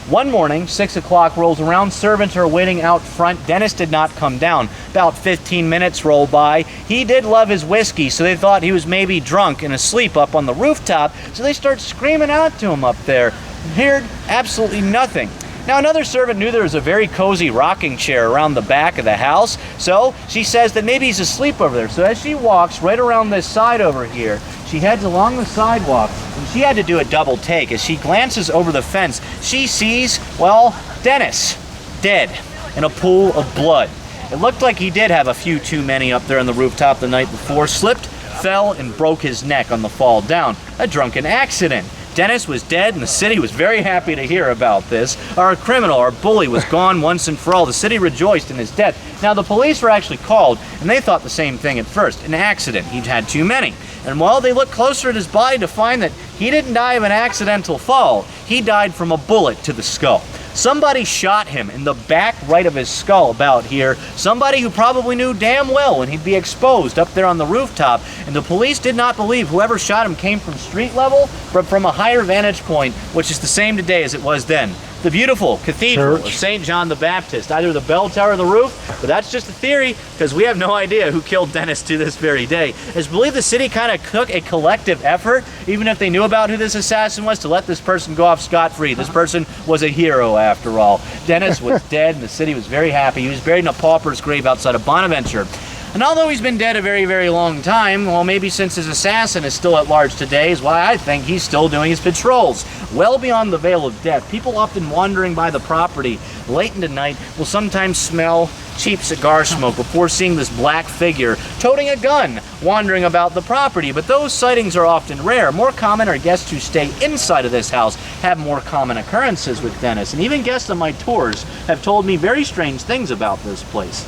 Speaker 1: One morning, 6 o'clock rolls around, servants are waiting out front. Dennis did not come down. About 15 minutes roll by. He did love his whiskey, so they thought he was maybe drunk and asleep up on the rooftop, so they start screaming out to him up there. Heard absolutely nothing. Now, another servant knew there was a very cozy rocking chair around the back of the house, so she says that maybe he's asleep over there. So as she walks right around this side over here, she heads along the sidewalk, and she had to do a double take. As she glances over the fence, she sees, well, Dennis, dead in a pool of blood. It looked like he did have a few too many up there on the rooftop the night before, slipped, fell, and broke his neck on the fall down. A drunken accident. Dennis was dead, and the city was very happy to hear about this. Our criminal, our bully, was gone once and for all. The city rejoiced in his death. Now, the police were actually called, and they thought the same thing at first. An accident. He'd had too many. And while they looked closer at his body to find that he didn't die of an accidental fall, he died from a bullet to the skull. Somebody shot him in the back right of his skull about here. Somebody who probably knew damn well when he'd be exposed up there on the rooftop. And the police did not believe whoever shot him came from street level, but from a higher vantage point, which is the same today as it was then. The beautiful Cathedral of St. John the Baptist, either the bell tower or the roof, but that's just a theory because we have no idea who killed Dennis to this very day. It's believed the city kind of took a collective effort, even if they knew about who this assassin was, to let this person go off scot-free. This person was a hero after all. Dennis was dead and the city was very happy. He was buried in a pauper's grave outside of Bonaventure. And although he's been dead a very, very long time, well, maybe since his assassin is still at large today is why I think he's still doing his patrols. Well beyond the veil of death, people often wandering by the property late into night will sometimes smell cheap cigar smoke before seeing this black figure toting a gun wandering about the property. But those sightings are often rare. More common are guests who stay inside of this house have more common occurrences with Dennis. And even guests on my tours have told me very strange things about this place.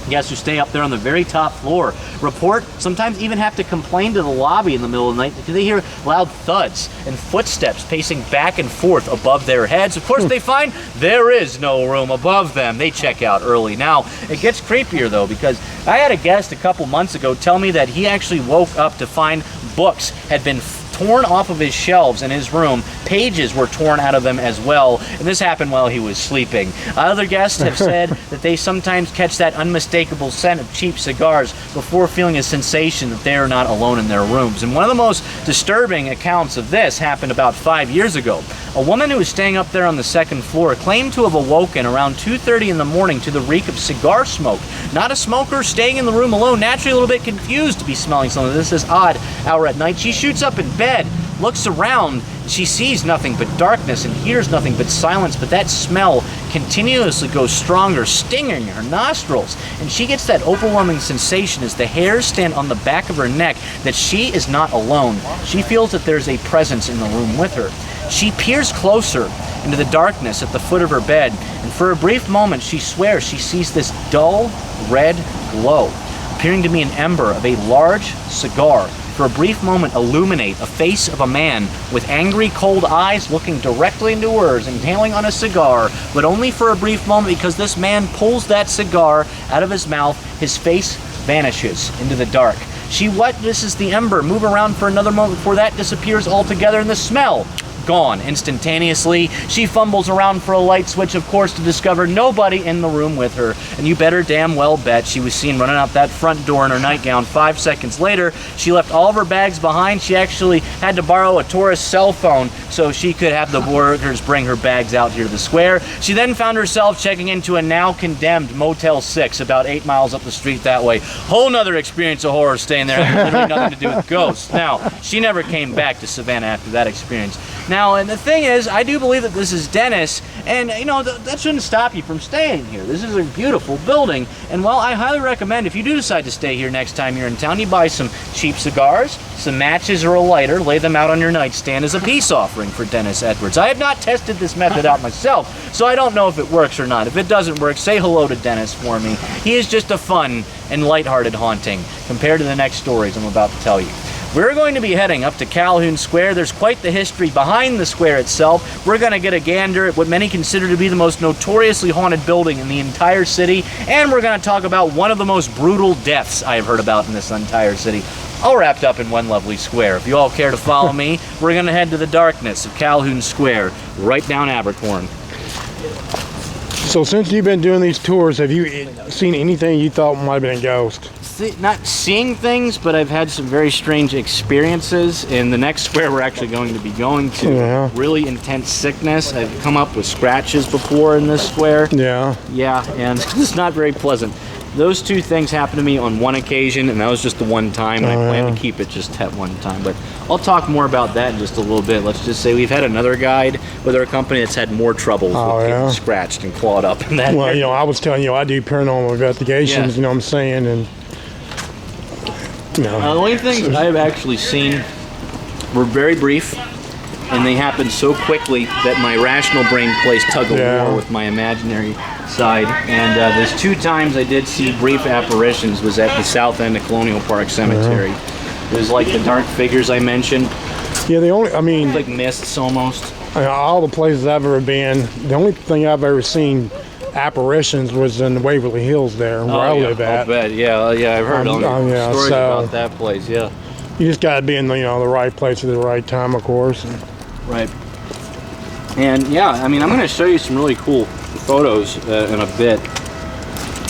Speaker 1: Guests who stay up there on the very top floor report, sometimes even have to complain to the lobby in the middle of the night because they hear loud thuds and footsteps pacing back and forth above their heads. Of course, they find there is no room above them. They check out early. Now, it gets creepier though, because I had a guest a couple months ago tell me that he actually woke up to find books had been torn off of his shelves in his room. Pages were torn out of them as well, and this happened while he was sleeping. Other guests have said that they sometimes catch that unmistakable scent of cheap cigars before feeling a sensation that they are not alone in their rooms. And one of the most disturbing accounts of this happened about 5 years ago. A woman who was staying up there on the second floor claimed to have awoken around 2:30 in the morning to the reek of cigar smoke. Not a smoker, staying in the room alone, naturally a little bit confused to be smelling something. This is odd hour at night. She shoots up in bed, looks around, she sees nothing but darkness and hears nothing but silence, but that smell continuously goes stronger, stinging her nostrils, and she gets that overwhelming sensation as the hairs stand on the back of her neck that she is not alone. She feels that there's a presence in the room with her. She peers closer into the darkness at the foot of her bed, and for a brief moment she swears she sees this dull red glow, appearing to be an ember of a large cigar, for a brief moment illuminate a face of a man with angry, cold eyes looking directly into hers, inhaling on a cigar, but only for a brief moment, because this man pulls that cigar out of his mouth, his face vanishes into the dark. She witnesses the ember move around for another moment before that disappears altogether, and the smell gone instantaneously. She fumbles around for a light switch, of course, to discover nobody in the room with her. And you better damn well bet she was seen running out that front door in her nightgown 5 seconds later. She left all of her bags behind. She actually had to borrow a tourist cell phone so she could have the workers bring her bags out here to the square. She then found herself checking into a now condemned Motel 6 about 8 miles up the street that way. Whole nother experience of horror staying there. Literally nothing to do with ghosts. Now, she never came back to Savannah after that experience. Now, and the thing is, I do believe that this is Dennis, and you know, that shouldn't stop you from staying here. This is a beautiful building, and well, I highly recommend if you do decide to stay here next time you're in town, you buy some cheap cigars, some matches, or a lighter, lay them out on your nightstand as a peace offering for Dennis Edwards. I have not tested this method out myself, so I don't know if it works or not. If it doesn't work, say hello to Dennis for me. He is just a fun and lighthearted haunting compared to the next stories I'm about to tell you. We're going to be heading up to Calhoun Square. There's quite the history behind the square itself. We're going to get a gander at what many consider to be the most notoriously haunted building in the entire city, and we're going to talk about one of the most brutal deaths I have heard about in this entire city, all wrapped up in one lovely square. If you all care to follow me, we're going to head to the darkness of Calhoun Square, right down Abercorn.
Speaker 2: So since you've been doing these tours, have you seen anything you thought might have been a ghost?
Speaker 1: Not seeing things, but I've had some very strange experiences. In the next square we're actually going to be going to, really intense sickness. I've come up with scratches before in this square. Yeah, and it's not very pleasant. Those two things happened to me on one occasion, and that was just the one time, and I plan to keep it just that one time. But I'll talk more about that in just a little bit. Let's just say we've had another guide with our company that's had more troubles with getting scratched and clawed up in that.
Speaker 2: Well, you know, I was telling you, I do paranormal investigations, you know what I'm saying, and
Speaker 1: the only things I have actually seen were very brief, and they happened so quickly that my rational brain plays tug of war with my imaginary side. And there's 2 times I did see brief apparitions was at the south end of Colonial Park Cemetery. It was like the dark figures I mentioned.
Speaker 2: Yeah, I mean,
Speaker 1: like mists almost.
Speaker 2: All the places I've ever been, the only thing I've ever seen apparitions was in Waverly Hills there, where I live at.
Speaker 1: I'll bet. Yeah, I've heard stories about that place. Yeah,
Speaker 2: you just got to be in the right place at the right time, of course.
Speaker 1: Right. And yeah, I mean, I'm going to show you some really cool photos in a bit.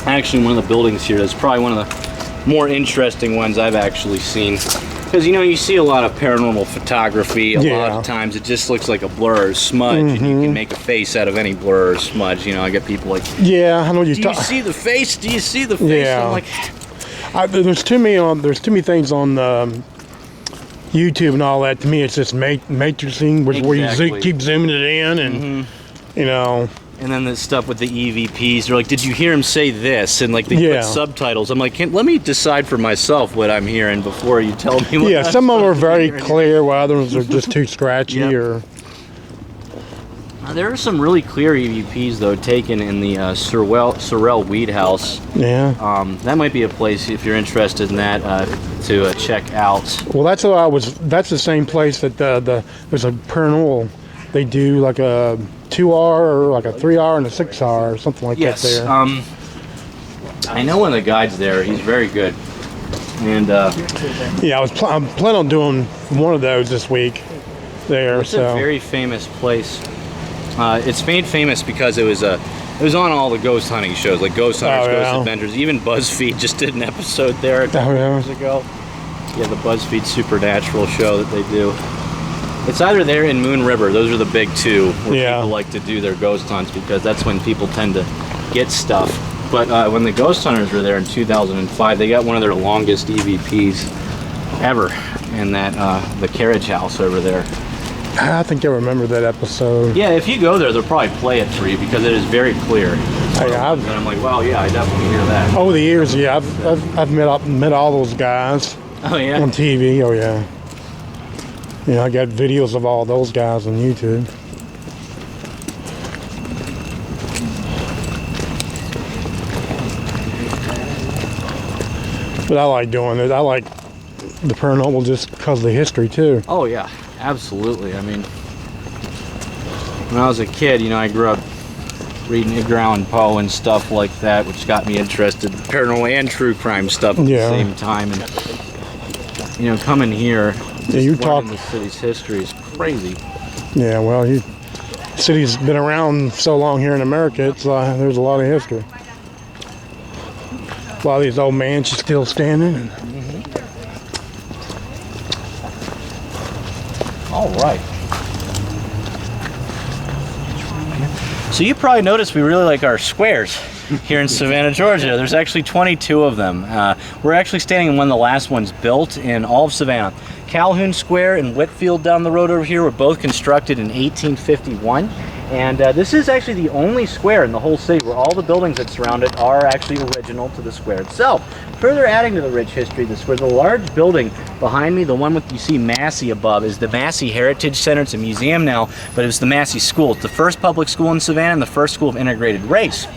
Speaker 1: Actually, one of the buildings here is probably one of the more interesting ones I've actually seen. Because, you see a lot of paranormal photography. A lot of times it just looks like a blur or smudge, and you can make a face out of any blur or smudge. I get people like,
Speaker 2: I know you
Speaker 1: do you see the face? Do you see the face? I'm like,
Speaker 2: there's too many things on YouTube and all that. To me, it's just matrixing, where you keep zooming it in, and
Speaker 1: And then the stuff with the EVPs, they're like, did you hear him say this? And like they put subtitles. I'm like, let me decide for myself what I'm hearing before you tell me what I'm
Speaker 2: some of them are very clear, while others are just too scratchy. Or
Speaker 1: there are some really clear EVPs, though, taken in the Sorrel Weed House. That might be a place, if you're interested in that, to check out.
Speaker 2: Well, that's the same place that there's a paranormal. They do like a 2R or like a 3R and a 6R or something like that there.
Speaker 1: I know one of the guides there. He's very good. And
Speaker 2: I'm planning on doing one of those this week there.
Speaker 1: It's a very famous place. It's made famous because it was on all the ghost hunting shows, like Ghost Hunters, Ghost Adventures. Even BuzzFeed just did an episode there a couple years ago. Yeah, the BuzzFeed Supernatural show that they do. It's either there in Moon River. Those are the big two where people like to do their ghost hunts, because that's when people tend to get stuff. But when the ghost hunters were there in 2005, they got one of their longest EVPs ever in that the carriage house over there.
Speaker 2: I think I remember that episode.
Speaker 1: Yeah, if you go there, they'll probably play it for you because it is very clear. And I'm like, wow, yeah, I definitely hear that.
Speaker 2: Over the years, I've met all those guys.
Speaker 1: Oh yeah.
Speaker 2: On TV. Oh yeah. I got videos of all those guys on YouTube. But I like doing it. I like the paranormal just because of the history too.
Speaker 1: Oh yeah, absolutely. I mean, when I was a kid, I grew up reading Edgar Allan Poe and stuff like that, which got me interested in paranormal and true crime stuff at the same time. And coming here,
Speaker 2: you talk
Speaker 1: the city's history is crazy.
Speaker 2: Yeah, well, the city's been around so long here in America, it's there's a lot of history. A lot of these old mansions still standing.
Speaker 1: All right. So you probably noticed we really like our squares here in Savannah, Georgia. There's actually 22 of them. We're actually standing in one of the last ones built in all of Savannah. Calhoun Square and Whitfield down the road over here were both constructed in 1851. And this is actually the only square in the whole city where all the buildings that surround it are actually original to the square itself. Further adding to the rich history of the square, the large building behind me, the one with you see Massey above, is the Massey Heritage Center. It's a museum now, but it was the Massey School. It's the first public school in Savannah and the first school of integrated race.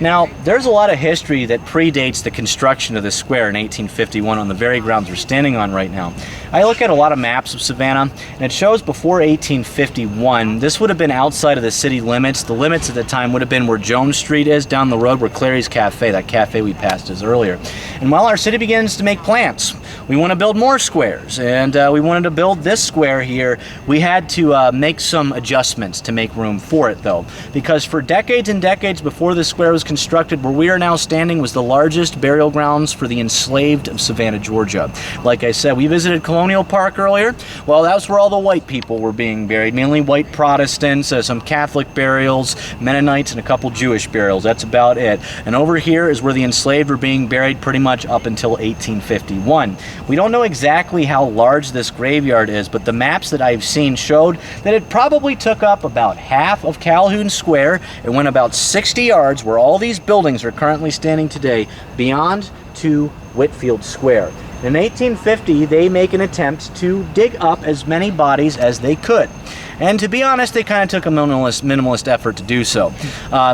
Speaker 1: Now, there's a lot of history that predates the construction of this square in 1851 on the very grounds we're standing on right now. I look at a lot of maps of Savannah, and it shows before 1851, this would have been outside of the city limits. The limits at the time would have been where Jones Street is, down the road where Clary's Cafe, that cafe we passed as earlier. And while our city begins to make plans, we want to build more squares, and we wanted to build this square here. We had to make some adjustments to make room for it, though, because for decades and decades before this square was constructed, where we are now standing was the largest burial grounds for the enslaved of Savannah, Georgia. Like I said, we visited Colonial Park earlier. Well, that's where all the white people were being buried, mainly white Protestants, some Catholic burials, Mennonites, and a couple Jewish burials. That's about it. And over here is where the enslaved were being buried pretty much up until 1851. We don't know exactly how large this graveyard is, but the maps that I've seen showed that it probably took up about half of Calhoun Square. It went about 60 yards where all these buildings are currently standing today, beyond to Whitfield Square. In 1850, they make an attempt to dig up as many bodies as they could. And to be honest, they kind of took a minimalist effort to do so.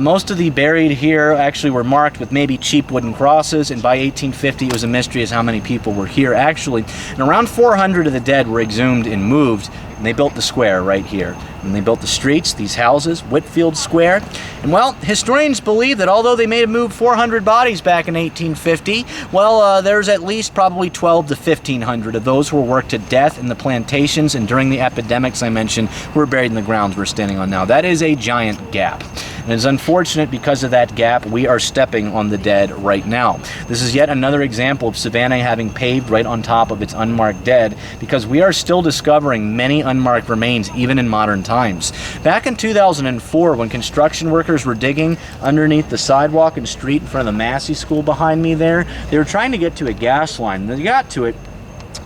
Speaker 1: Most of the buried here actually were marked with maybe cheap wooden crosses, and by 1850 it was a mystery as how many people were here actually. And around 400 of the dead were exhumed and moved, and they built the square right here. And they built the streets, these houses, Whitfield Square. And well, historians believe that although they may have moved 400 bodies back in 1850, well, there's at least probably 12 to 1,500 of those who were worked to death in the plantations and during the epidemics I mentioned who were buried in the grounds we're standing on now. That is a giant gap. And it's unfortunate because of that gap, we are stepping on the dead right now. This is yet another example of Savannah having paved right on top of its unmarked dead, because we are still discovering many unmarked remains even in modern times. Back in 2004, when construction workers were digging underneath the sidewalk and street in front of the Massey School behind me there, they were trying to get to a gas line. When they got to it,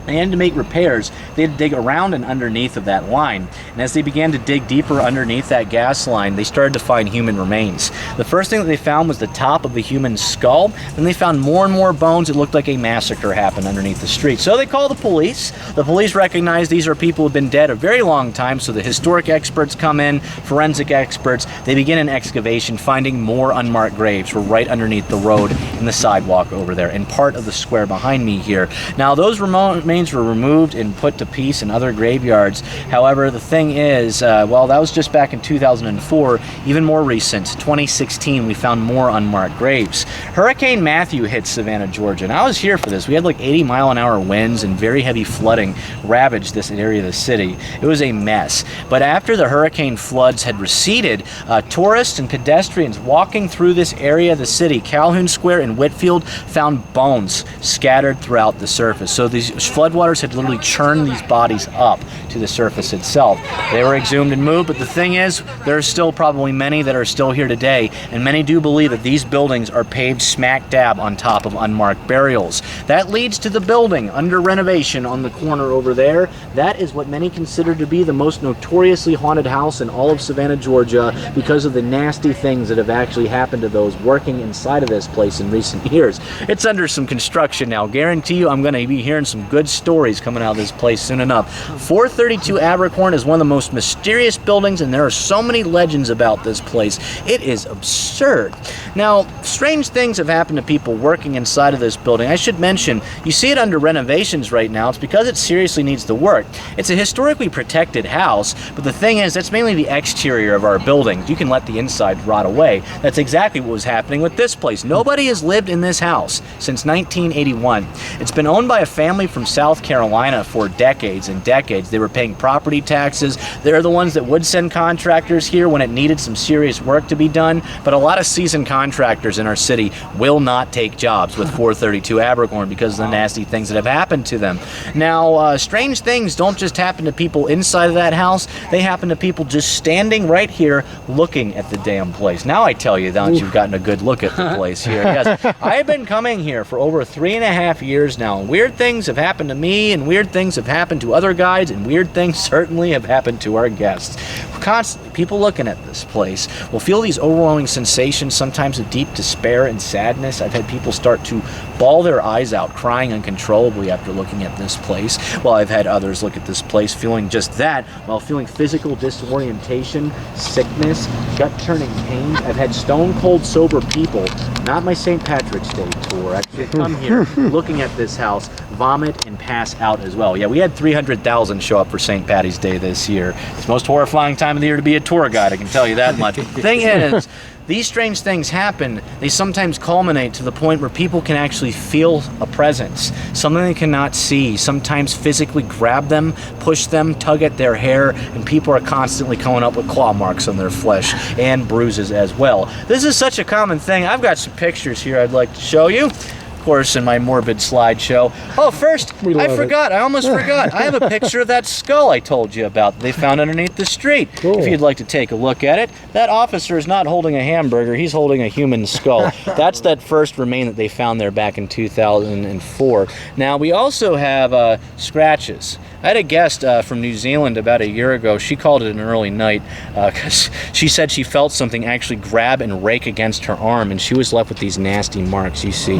Speaker 1: they had to make repairs. They had to dig around and underneath of that line. And as they began to dig deeper underneath that gas line, they started to find human remains. The first thing that they found was the top of a human skull. Then they found more and more bones. It looked like a massacre happened underneath the street. So they called the police. The police recognized these are people who have been dead a very long time. So the historic experts come in, forensic experts. They begin an excavation, finding more unmarked graves were right underneath the road and the sidewalk over there, and part of the square behind me here. Now those remains were removed and put to peace in other graveyards. However, the thing is, well, that was just back in 2004. Even more recent, 2016, we found more unmarked graves. Hurricane Matthew hit Savannah, Georgia, and I was here for this. We had like 80-mile-an-hour winds and very heavy flooding ravaged this area of the city. It was a mess. But after the hurricane floods had receded, tourists and pedestrians walking through this area of the city, Calhoun Square and Whitfield, found bones scattered throughout the surface. So these floodwaters had literally churned these bodies up to the surface itself. They were exhumed and moved, but the thing is, there are still probably many that are still here today, and many do believe that these buildings are paved smack dab on top of unmarked burials. That leads to the building under renovation on the corner over there. That is what many consider to be the most notoriously haunted house in all of Savannah, Georgia, because of the nasty things that have actually happened to those working inside of this place in recent years. It's under some construction now. Guarantee you I'm going to be hearing some good stories coming out of this place soon enough. 432 Abercorn is one of the most mysterious buildings, and there are so many legends about this place. It is absurd. Now, strange things things have happened to people working inside of this building. I should mention, you see it under renovations right now. It's because it seriously needs to work. It's a historically protected house, but the thing is, that's mainly the exterior of our buildings. You can let the inside rot away. That's exactly what was happening with this place. Nobody has lived in this house since 1981. It's been owned by a family from South Carolina for decades and decades. They were paying property taxes. They're the ones that would send contractors here when it needed some serious work to be done, but a lot of seasoned contractors in our city will not take jobs with 432 Abercorn because of the nasty things that have happened to them. Now, strange things don't just happen to people inside of that house, they happen to people just standing right here looking at the damn place. Now I tell you that you've gotten a good look at the place here. Yes, I have been coming here for over 3.5 years now, and weird things have happened to me, and weird things have happened to other guides, and weird things certainly have happened to our guests. Constantly, people looking at this place will feel these overwhelming sensations, sometimes of deep despair and sadness. I've had people start to bawl their eyes out, crying uncontrollably after looking at this place, while I've had others look at this place feeling just that, while feeling physical disorientation, sickness, gut-churning pain. I've had stone-cold sober people, not my St. Patrick's Day tour, actually come here looking at this house, vomit and pass out as well. Yeah, we had 300,000 show up for St. Patty's Day this year. It's the most horrifying time of the year to be a tour guide, I can tell you that much. The thing is, these strange things happen. They sometimes culminate to the point where people can actually feel a presence, something they cannot see, sometimes physically grab them, push them, tug at their hair, and people are constantly coming up with claw marks on their flesh and bruises as well. This is such a common thing. I've got some pictures here I'd like to show you. Of course, in my morbid slideshow. Oh, first, I forgot. I almost forgot. I have a picture of that skull I told you about they found underneath the street. Cool. If you'd like to take a look at it, that officer is not holding a hamburger. He's holding a human skull. That's that first remain that they found there back in 2004. Now, we also have scratches. I had a guest from New Zealand about a year ago. She called it an early night because she said she felt something actually grab and rake against her arm, and she was left with these nasty marks you see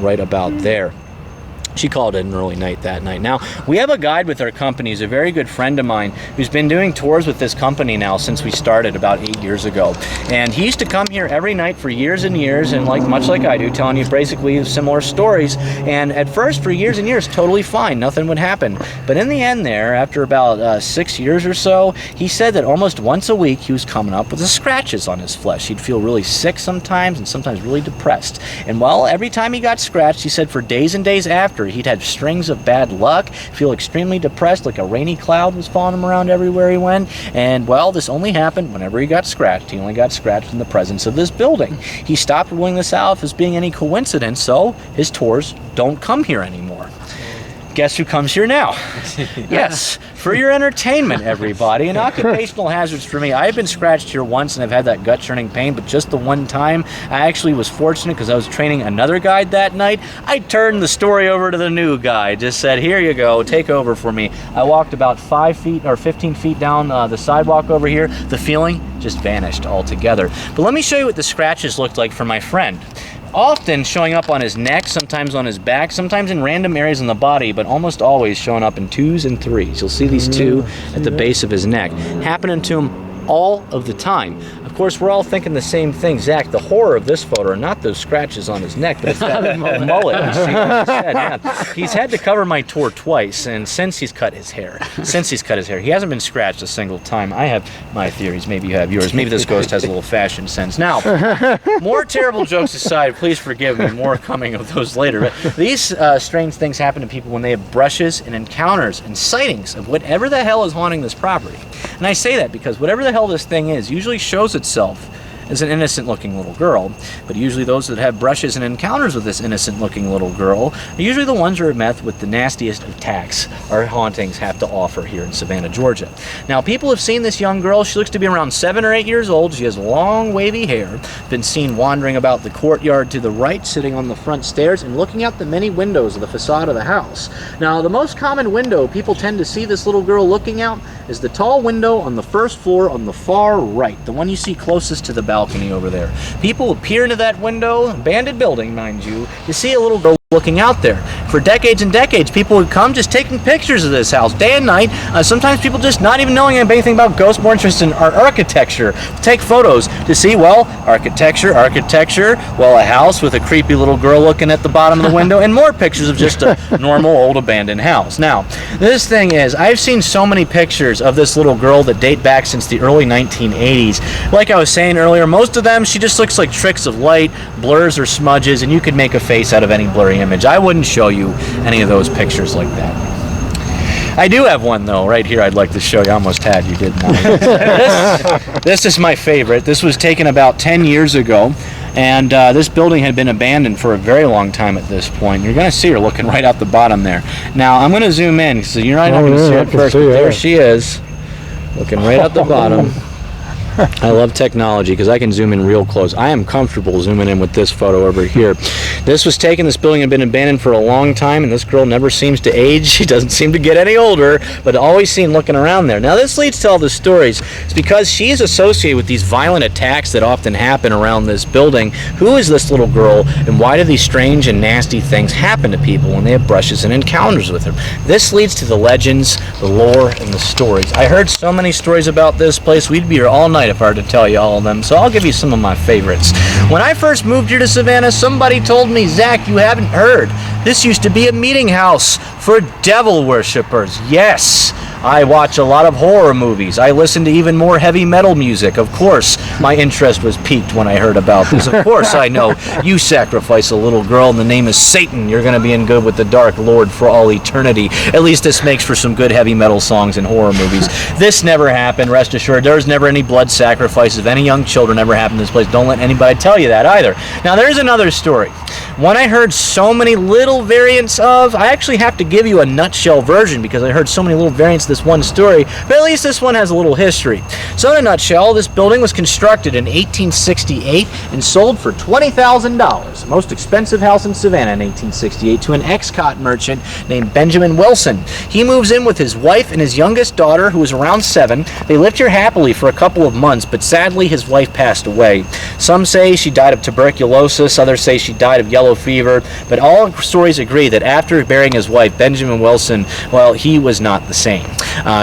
Speaker 1: right about there. She called it an early night that night. Now, we have a guide with our company. He's a very good friend of mine who's been doing tours with this company now since we started about 8 years ago. And he used to come here every night for years and years, and much like I do, telling you basically similar stories. And at first, for years and years, totally fine. Nothing would happen. But in the end there, after about 6 years or so, he said that almost once a week he was coming up with the scratches on his flesh. He'd feel really sick sometimes and sometimes really depressed. And well, every time he got scratched, he said for days and days after, he'd have strings of bad luck, feel extremely depressed, like a rainy cloud was following him around everywhere he went. And well, this only happened whenever he got scratched. He only got scratched in the presence of this building. He stopped ruling this out as being any coincidence, so his tours don't come here anymore. Guess who comes here now? Yes, for your entertainment, everybody. And occupational hazards for me. I've been scratched here once and I've had that gut-churning pain, but just the one time. I actually was fortunate because I was training another guide that night. I turned the story over to the new guy. Just said, here you go, take over for me. I walked about 5 feet or 15 feet down the sidewalk over here. The feeling just vanished altogether. But let me show you what the scratches looked like for my friend. Often showing up on his neck, sometimes on his back, sometimes in random areas in the body, but almost always showing up in 2s and 3s. You'll see these 2 at the base of his neck. Happening to him all of the time. Of course, we're all thinking the same thing. Zach, the horror of this photo are not those scratches on his neck, but it's that mullet you see on his head. Man, he's had to cover my tour twice, and since he's cut his hair, he hasn't been scratched a single time. I have my theories. Maybe you have yours. Maybe this ghost has a little fashion sense. Now, more terrible jokes aside, please forgive me. More coming of those later. But these strange things happen to people when they have brushes and encounters and sightings of whatever the hell is haunting this property. And I say that because whatever the hell this thing is usually shows itself as an innocent-looking little girl, but usually those that have brushes and encounters with this innocent-looking little girl are usually the ones who are met with the nastiest attacks our hauntings have to offer here in Savannah, Georgia. Now, people have seen this young girl. She looks to be around 7 or 8 years old. She has long, wavy hair, been seen wandering about the courtyard to the right, sitting on the front stairs and looking out the many windows of the facade of the house. Now, the most common window people tend to see this little girl looking out is the tall window on the first floor on the far right, the one you see closest to the balcony. balcony over there. People would peer into that window, abandoned building, mind you, to see a little girl looking out there. For decades and decades, people would come just taking pictures of this house day and night. Sometimes people just not even knowing anything about ghosts, more interested in our architecture, take photos to see, well, architecture, well, a house with a creepy little girl looking at the bottom of the window, and more pictures of just a normal old abandoned house. Now, this thing is, I've seen so many pictures of this little girl that date back since the early 1980s. Like I was saying earlier, most of them, she just looks like tricks of light, blurs or smudges, and you could make a face out of any blurry image. I wouldn't show you any of those pictures like that. I do have one though, right here. I'd like to show you. I almost had you, didn't I? This is my favorite. This was taken about 10 years ago, and this building had been abandoned for a very long time at this point. You're going to see her looking right out the bottom there. Now I'm going to zoom in, so you're not going to see it first, but there she is, looking right out the bottom. I love technology because I can zoom in real close. I am comfortable zooming in with this photo over here. This was taken, this building had been abandoned for a long time, and this girl never seems to age. She doesn't seem to get any older, but always seen looking around there. Now this leads to all the stories. It's because she is associated with these violent attacks that often happen around this building. Who is this little girl, and why do these strange and nasty things happen to people when they have brushes and encounters with her? This leads to the legends, the lore, and the stories. I heard so many stories about this place. We'd be here all night if I were to tell you all of them, so I'll give you some of my favorites. When I first moved here to Savannah, somebody told me, Zach, you haven't heard. This used to be a meeting house for devil worshippers. Yes, I watch a lot of horror movies. I listen to even more heavy metal music. Of course, my interest was piqued when I heard about this. Of course, I know you sacrifice a little girl in the name of Satan. You're going to be in good with the Dark Lord for all eternity. At least this makes for some good heavy metal songs and horror movies. This never happened, rest assured. There was never any blood sacrifices of any young children ever happened in this place. Don't let anybody tell you that either. Now, there's another story. One I heard so many little variants of. I actually have to give you a nutshell version because I heard so many little variants of this one story, but at least this one has a little history. So in a nutshell, this building was constructed in 1868 and sold for $20,000, the most expensive house in Savannah in 1868, to an ex-cotton merchant named Benjamin Wilson. He moves in with his wife and his youngest daughter, who was around 7. They lived here happily for a couple of months, but sadly his wife passed away. Some say she died of tuberculosis, others say she died of yellow fever, but all stories agree that after burying his wife, Benjamin Wilson, well, he was not the same.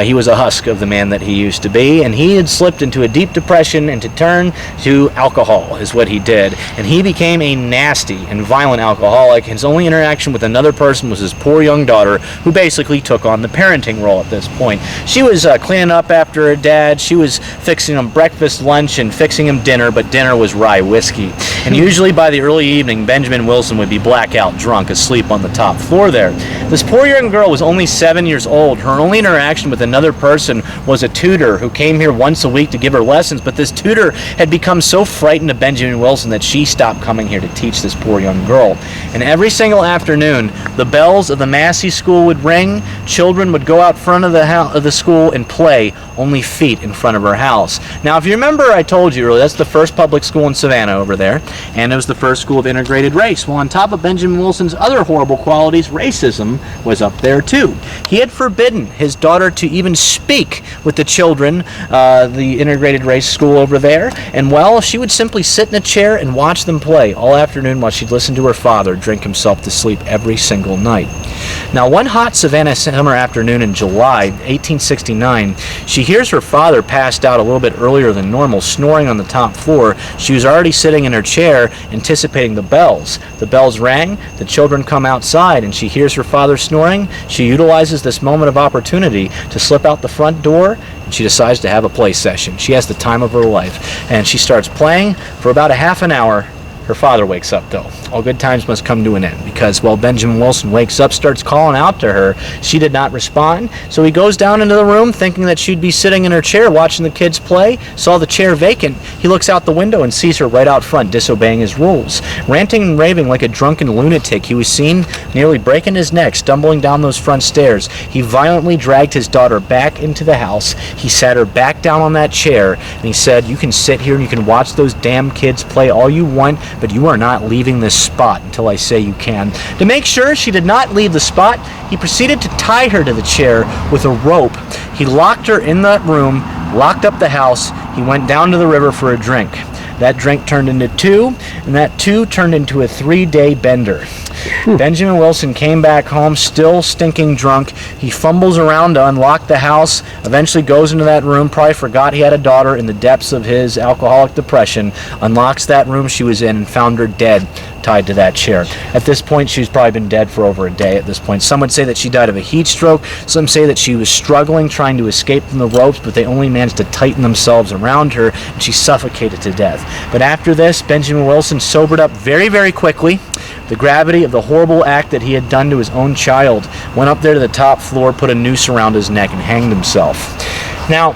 Speaker 1: He was a husk of the man that he used to be, and he had slipped into a deep depression and to turn to alcohol is what he did. And he became a nasty and violent alcoholic. His only interaction with another person was his poor young daughter, who basically took on the parenting role at this point. She was cleaning up after her dad. She was fixing him breakfast, lunch, and fixing him dinner, but dinner was rye whiskey. And usually by the early evening, Benjamin Wilson would be blackout drunk, asleep on the top floor there. This poor young girl was only 7 years old. Her only interaction with another person was a tutor who came here once a week to give her lessons, but this tutor had become so frightened of Benjamin Wilson that she stopped coming here to teach this poor young girl. And every single afternoon, the bells of the Massey School would ring. Children would go out front of the school and play only feet in front of her house. Now, if you remember, I told you earlier, that's the first public school in Savannah over there, and it was the first school of integrated race. Well, on top of Benjamin Wilson's other horrible qualities, racism was up there too. He had forbidden his daughter to even speak with the children, the integrated race school over there, and well, she would simply sit in a chair and watch them play all afternoon while she'd listen to her father drink himself to sleep every single night. Now, one hot Savannah summer afternoon in July 1869, she hears her father passed out a little bit earlier than normal, snoring on the top floor. She was already sitting in her chair, anticipating the bells. The bells rang, the children come outside, and she hears her father snoring. She utilizes this moment of opportunity to slip out the front door, and she decides to have a play session. She has the time of her life, and she starts playing for about a half an hour. Her father wakes up, though. All good times must come to an end, because while Benjamin Wilson wakes up, starts calling out to her, she did not respond. So he goes down into the room thinking that she'd be sitting in her chair watching the kids play, saw the chair vacant. He looks out the window and sees her right out front, disobeying his rules. Ranting and raving like a drunken lunatic, he was seen nearly breaking his neck, stumbling down those front stairs. He violently dragged his daughter back into the house. He sat her back down on that chair, and he said, "You can sit here and you can watch those damn kids play all you want, but you are not leaving this spot until I say you can." To make sure she did not leave the spot, he proceeded to tie her to the chair with a rope. He locked her in that room, locked up the house. He went down to the river for a drink. That drink turned into 2, and that 2 turned into a 3-day bender. Benjamin Wilson came back home still stinking drunk. He fumbles around to unlock the house, eventually goes into that room, probably forgot he had a daughter in the depths of his alcoholic depression, unlocks that room she was in, and found her dead, tied to that chair. At this point, she's probably been dead for over a day at this point. Some would say that she died of a heat stroke. Some say that she was struggling, trying to escape from the ropes, but they only managed to tighten themselves around her, and she suffocated to death. But after this, Benjamin Wilson sobered up very, very quickly. The gravity of the horrible act that he had done to his own child, went up there to the top floor, put a noose around his neck, and hanged himself. Now,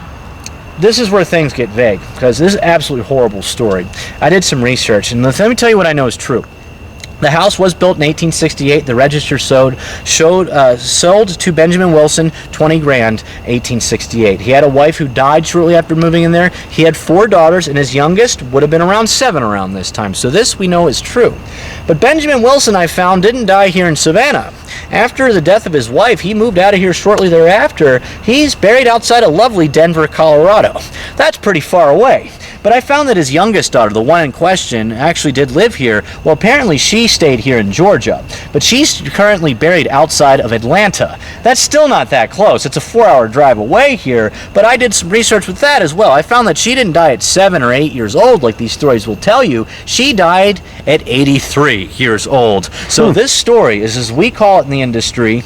Speaker 1: this is where things get vague, because this is an absolutely horrible story. I did some research, and let me tell you what I know is true. The house was built in 1868. The register sold to Benjamin Wilson, 20 grand, 1868. He had a wife who died shortly after moving in there. He had 4 daughters, and his youngest would have been around 7 around this time. So this we know is true. But Benjamin Wilson, I found, didn't die here in Savannah. After the death of his wife, he moved out of here shortly thereafter. He's buried outside of lovely Denver, Colorado. That's pretty far away. But I found that his youngest daughter, the one in question, actually did live here. Well, apparently she stayed here in Georgia, but she's currently buried outside of Atlanta. That's still not that close. It's a 4-hour drive away here, but I did some research with that as well. I found that she didn't die at 7 or 8 years old like these stories will tell you. She died at 83 years old. So this story is, as we call it in the industry,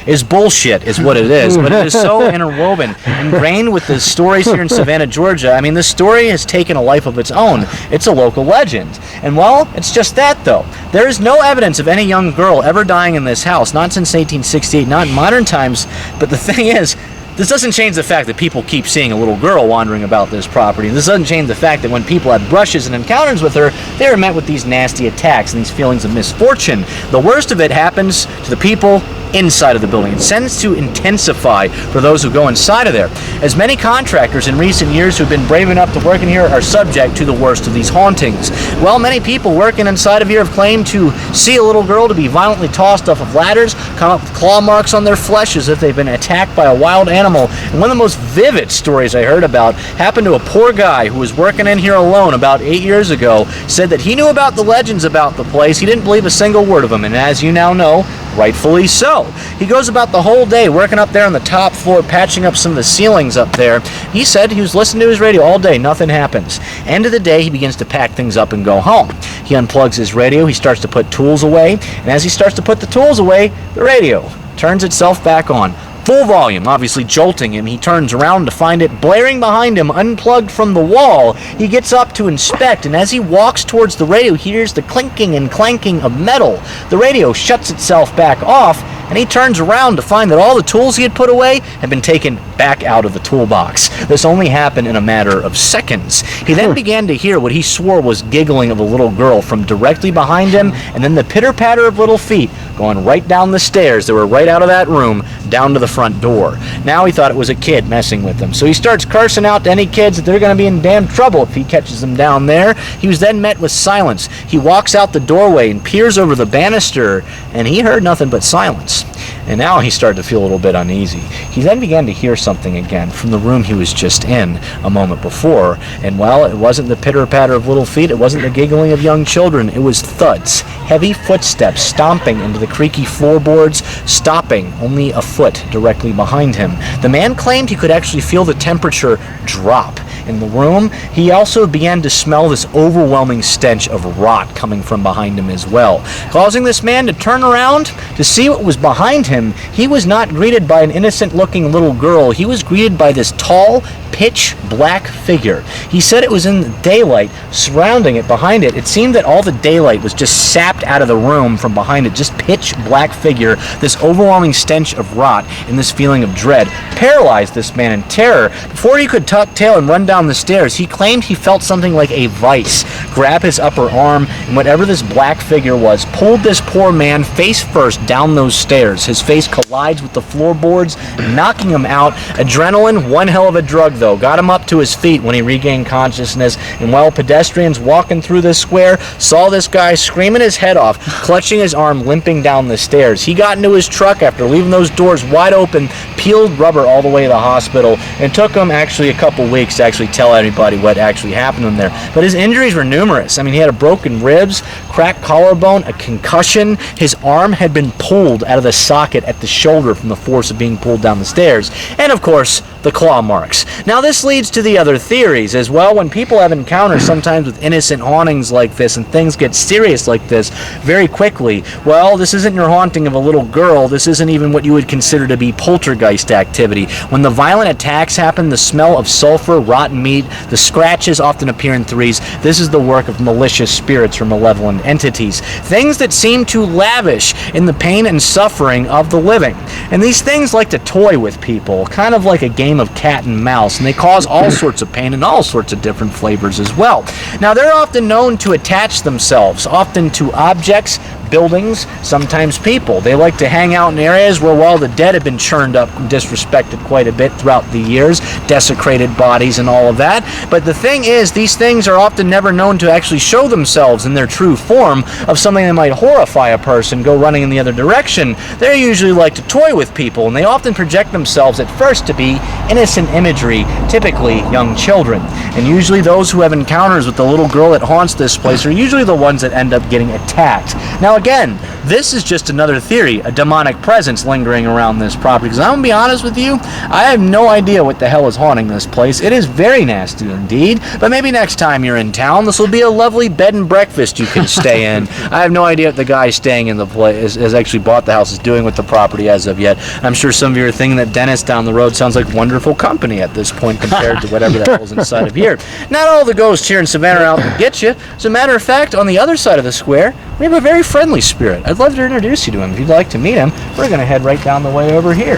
Speaker 1: is bullshit, is what it is. But it is so interwoven, ingrained with the stories here in Savannah, Georgia. I mean, this story has taken a life of its own. It's a local legend. And, well, it's just that, though. There is no evidence of any young girl ever dying in this house, not since 1868, not in modern times. But the thing is, this doesn't change the fact that people keep seeing a little girl wandering about this property. This doesn't change the fact that when people had brushes and encounters with her, they were met with these nasty attacks and these feelings of misfortune. The worst of it happens to the people inside of the building. It tends to intensify for those who go inside of there. As many contractors in recent years who've been brave enough to work in here are subject to the worst of these hauntings. Well, many people working inside of here have claimed to see a little girl to be violently tossed off of ladders, come up with claw marks on their flesh as if they've been attacked by a wild animal. And one of the most vivid stories I heard about happened to a poor guy who was working in here alone about 8 years ago, said that he knew about the legends about the place. He didn't believe a single word of them, and as you now know, rightfully so. He goes about the whole day working up there on the top floor, patching up some of the ceilings up there. He said he was listening to his radio all day, nothing happens. End of the day, he begins to pack things up and go home. He unplugs his radio, he starts to put tools away, and as he starts to put the tools away, the radio turns itself back on. Full volume, obviously jolting him. He turns around to find it blaring behind him, unplugged from the wall. He gets up to inspect, and as he walks towards the radio, he hears the clinking and clanking of metal. The radio shuts itself back off, and he turns around to find that all the tools he had put away had been taken back out of the toolbox. This only happened in a matter of seconds. He then began to hear what he swore was giggling of a little girl from directly behind him, and then the pitter-patter of little feet going right down the stairs that were right out of that room, down to the front door. Now he thought it was a kid messing with him, so he starts cursing out to any kids that they're going to be in damn trouble if he catches them down there. He was then met with silence. He walks out the doorway and peers over the banister, and he heard nothing but silence. And now he started to feel a little bit uneasy. He then began to hear something again from the room he was just in a moment before, and well, it wasn't the pitter-patter of little feet, it wasn't the giggling of young children, it was thuds, heavy footsteps stomping into the creaky floorboards, stopping only a foot directly behind him. The man claimed he could actually feel the temperature drop in the room. He also began to smell this overwhelming stench of rot coming from behind him as well, causing this man to turn around to see what was behind him. He was not greeted by an innocent-looking little girl. He was greeted by this tall, pitch-black figure. He said it was in the daylight surrounding it, behind it. It seemed that all the daylight was just sapped out of the room from behind it. Just pitch-black figure, this overwhelming stench of rot, and this feeling of dread paralyzed this man in terror. Before he could tuck tail and run down the stairs, he claimed he felt something like a vice grab his upper arm, and whatever this black figure was, pulled this poor man face first down those stairs. His face collides with the floorboards, knocking him out. Adrenaline, one hell of a drug, though, got him up to his feet when he regained consciousness, and while pedestrians walking through this square saw this guy screaming his head off, clutching his arm, limping down the stairs. He got into his truck after leaving those doors wide open, peeled rubber all the way to the hospital, and it took him actually a couple weeks to actually tell everybody what actually happened to him there. But his injuries were numerous. I mean, he had a broken ribs, cracked collarbone, a concussion. His arm had been pulled out of the socket at the shoulder from the force of being pulled down the stairs. And of course, the claw marks. Now this leads to the other theories as well. When people have encounters sometimes with innocent hauntings like this and things get serious like this very quickly, well, this isn't your haunting of a little girl. This isn't even what you would consider to be poltergeist activity. When the violent attacks happen, the smell of sulfur, rotten meat, the scratches often appear in threes. This is the work of malicious spirits or malevolent entities. Things that seem to lavish in the pain and suffering of the living. And these things like to toy with people, kind of like a game of cat and mouse, and they cause all sorts of pain and all sorts of different flavors as well. Now, they're often known to attach themselves, often to objects, buildings, sometimes people. They like to hang out in areas where, while the dead have been churned up and disrespected quite a bit throughout the years, desecrated bodies and all of that. But the thing is, these things are often never known to actually show themselves in their true form of something that might horrify a person, go running in the other direction. They usually like to toy with people, and they often project themselves at first to be innocent imagery, typically young children. And usually those who have encounters with the little girl that haunts this place are usually the ones that end up getting attacked. Now again, this is just another theory, a demonic presence lingering around this property. Because I'm going to be honest with you, I have no idea what the hell is haunting this place. It is very nasty indeed. But maybe next time you're in town, this will be a lovely bed and breakfast you can stay in. I have no idea what the guy staying in the place has actually bought the house is doing with the property as of yet. I'm sure some of you are thinking that Dennis down the road sounds like wonderful company at this point compared to whatever the hell's inside of here. Not all the ghosts here in Savannah are out to get you. As a matter of fact, on the other side of the square, we have a very friendly spirit. I'd love to introduce you to him. If you'd like to meet him, we're going to head right down the way over here.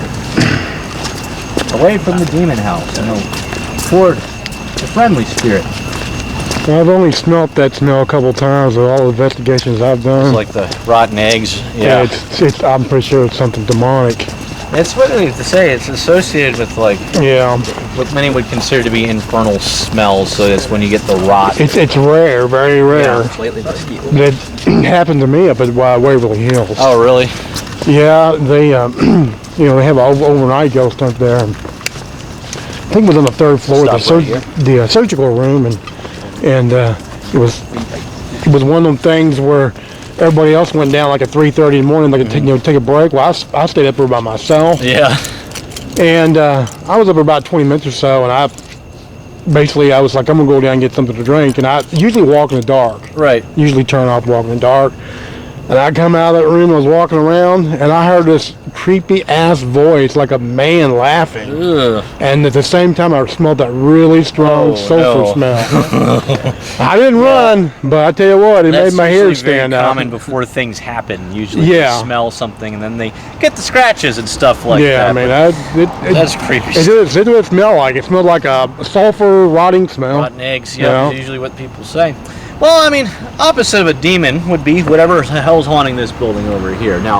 Speaker 1: Away from the demon house, toward the friendly spirit.
Speaker 2: Well, I've only smelt that smell a couple times with all the investigations I've done.
Speaker 1: It's like the rotten eggs. Yeah.
Speaker 2: I'm pretty sure it's something demonic.
Speaker 1: It's what they say. It's associated with what many would consider to be infernal smells. So it's when you get the rot.
Speaker 2: It's rare, very rare.
Speaker 3: It's lately mosquito.
Speaker 2: That happened to me up at Waverly Hills.
Speaker 1: Oh, really?
Speaker 2: Yeah, they they have an overnight ghost up there. I think it was on the third floor, the surgical room, and it was one of them things where everybody else went down like at 3:30 in the morning, like take a break. Well, I stayed up there by myself.
Speaker 1: Yeah.
Speaker 2: And I was up for about 20 minutes or so, and I was like, I'm gonna go down and get something to drink, and I usually walk in the dark.
Speaker 1: Right.
Speaker 2: Usually turn off walking in the dark. And I come out of that room, I was walking around, and I heard this creepy ass voice, like a man laughing.
Speaker 1: Ugh.
Speaker 2: And at the same time, I smelled that really strong sulfur smell. I didn't run, but I tell you what, it made my hair stand up.
Speaker 1: That's common before things happen. Usually, they smell something, and then they get the scratches and stuff like that.
Speaker 2: Yeah, I mean,
Speaker 1: that's creepy.
Speaker 2: It did smell like. It smelled like a sulfur rotting smell.
Speaker 1: Rotten eggs. Yeah, is usually what people say. Well, I mean, opposite of a demon would be whatever the hell's haunting this building over here. Now,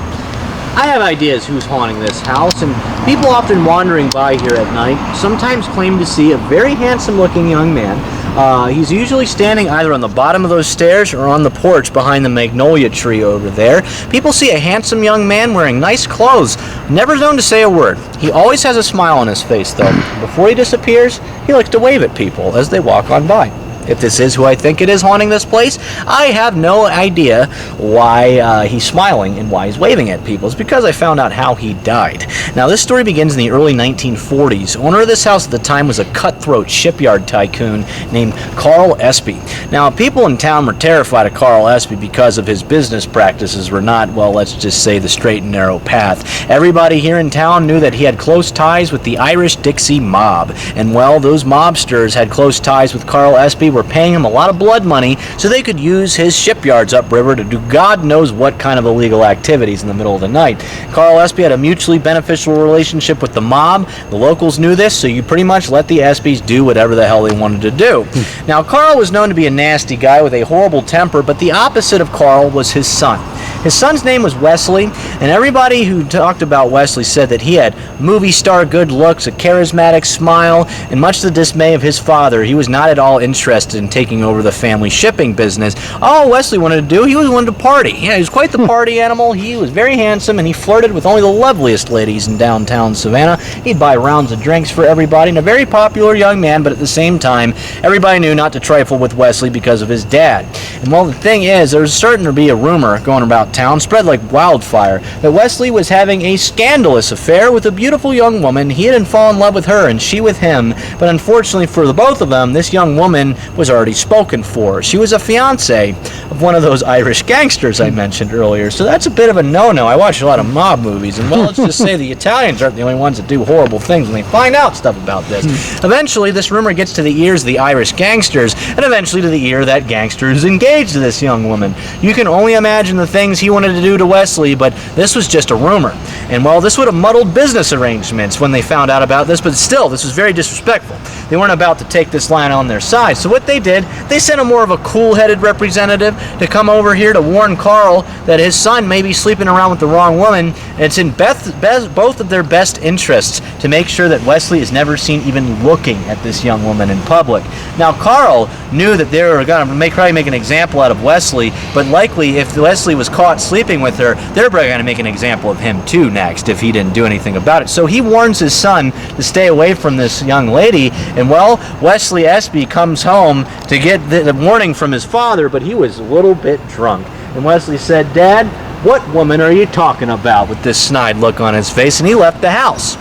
Speaker 1: I have ideas who's haunting this house, and people often wandering by here at night sometimes claim to see a very handsome-looking young man. He's usually standing either on the bottom of those stairs or on the porch behind the magnolia tree over there. People see a handsome young man wearing nice clothes, never known to say a word. He always has a smile on his face, though. Before he disappears, he likes to wave at people as they walk on by. If this is who I think it is haunting this place, I have no idea why he's smiling and why he's waving at people. It's because I found out how he died. Now, this story begins in the early 1940s. Owner of this house at the time was a cutthroat shipyard tycoon named Carl Espy. Now, people in town were terrified of Carl Espy because of his business practices were not, well, let's just say the straight and narrow path. Everybody here in town knew that he had close ties with the Irish Dixie mob. And, well, those mobsters had close ties with Carl Espy, were paying him a lot of blood money so they could use his shipyards upriver to do God knows what kind of illegal activities in the middle of the night. Carl Espy had a mutually beneficial relationship with the mob. The locals knew this, so you pretty much let the Espys do whatever the hell they wanted to do. Now, Carl was known to be a nasty guy with a horrible temper, but the opposite of Carl was his son. His son's name was Wesley, and everybody who talked about Wesley said that he had movie star good looks, a charismatic smile, and much to the dismay of his father, he was not at all interested in taking over the family shipping business. All Wesley wanted to do, he wanted to party. Yeah, he was quite the party animal. He was very handsome, and he flirted with only the loveliest ladies in downtown Savannah. He'd buy rounds of drinks for everybody, and a very popular young man, but at the same time, everybody knew not to trifle with Wesley because of his dad. And well, the thing is, there was certain to be a rumor going about town, spread like wildfire, that Wesley was having a scandalous affair with a beautiful young woman. He had fallen in love with her, and she with him, but unfortunately for the both of them, this young woman was already spoken for. She was a fiancé of one of those Irish gangsters I mentioned earlier, so that's a bit of a no-no. I watch a lot of mob movies, and well, let's just say the Italians aren't the only ones that do horrible things when they find out stuff about this. Eventually, this rumor gets to the ears of the Irish gangsters, and eventually to the ear of that gangster who's engaged to this young woman. You can only imagine the things he wanted to do to Wesley, but this was just a rumor. And well, this would have muddled business arrangements when they found out about this, but still, this was very disrespectful. They weren't about to take this line on their side, so what they did, they sent a more of a cool-headed representative to come over here to warn Carl that his son may be sleeping around with the wrong woman, and it's in both of their best interests to make sure that Wesley is never seen even looking at this young woman in public. Now, Carl knew that they were going to probably make an example out of Wesley, but likely if Wesley was caught sleeping with her, they're probably going to make an example of him too next if he didn't do anything about it. So he warns his son to stay away from this young lady, and well, Wesley Espy comes home to get the warning from his father, but he was a little bit drunk. And Wesley said, "Dad, what woman are you talking about?" with this snide look on his face, and he left the house.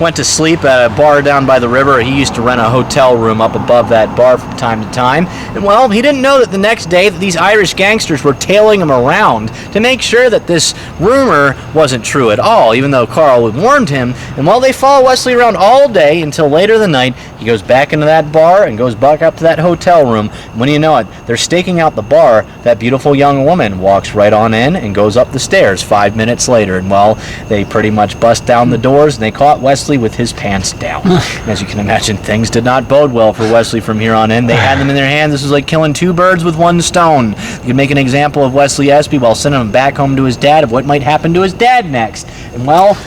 Speaker 1: Went to sleep at a bar down by the river. He used to rent a hotel room up above that bar from time to time. And well, he didn't know that the next day that these Irish gangsters were tailing him around to make sure that this rumor wasn't true at all, even though Carl had warned him. And while they follow Wesley around all day until later in the night, he goes back into that bar and goes back up to that hotel room. And when you know it, they're staking out the bar. That beautiful young woman walks right on in and goes up the stairs 5 minutes later. And well, they pretty much bust down the doors and they caught Wesley with his pants down. And as you can imagine, things did not bode well for Wesley from here on in. They had them in their hands. This was like killing two birds with one stone. You could make an example of Wesley Espy while sending him back home to his dad of what might happen to his dad next. And well,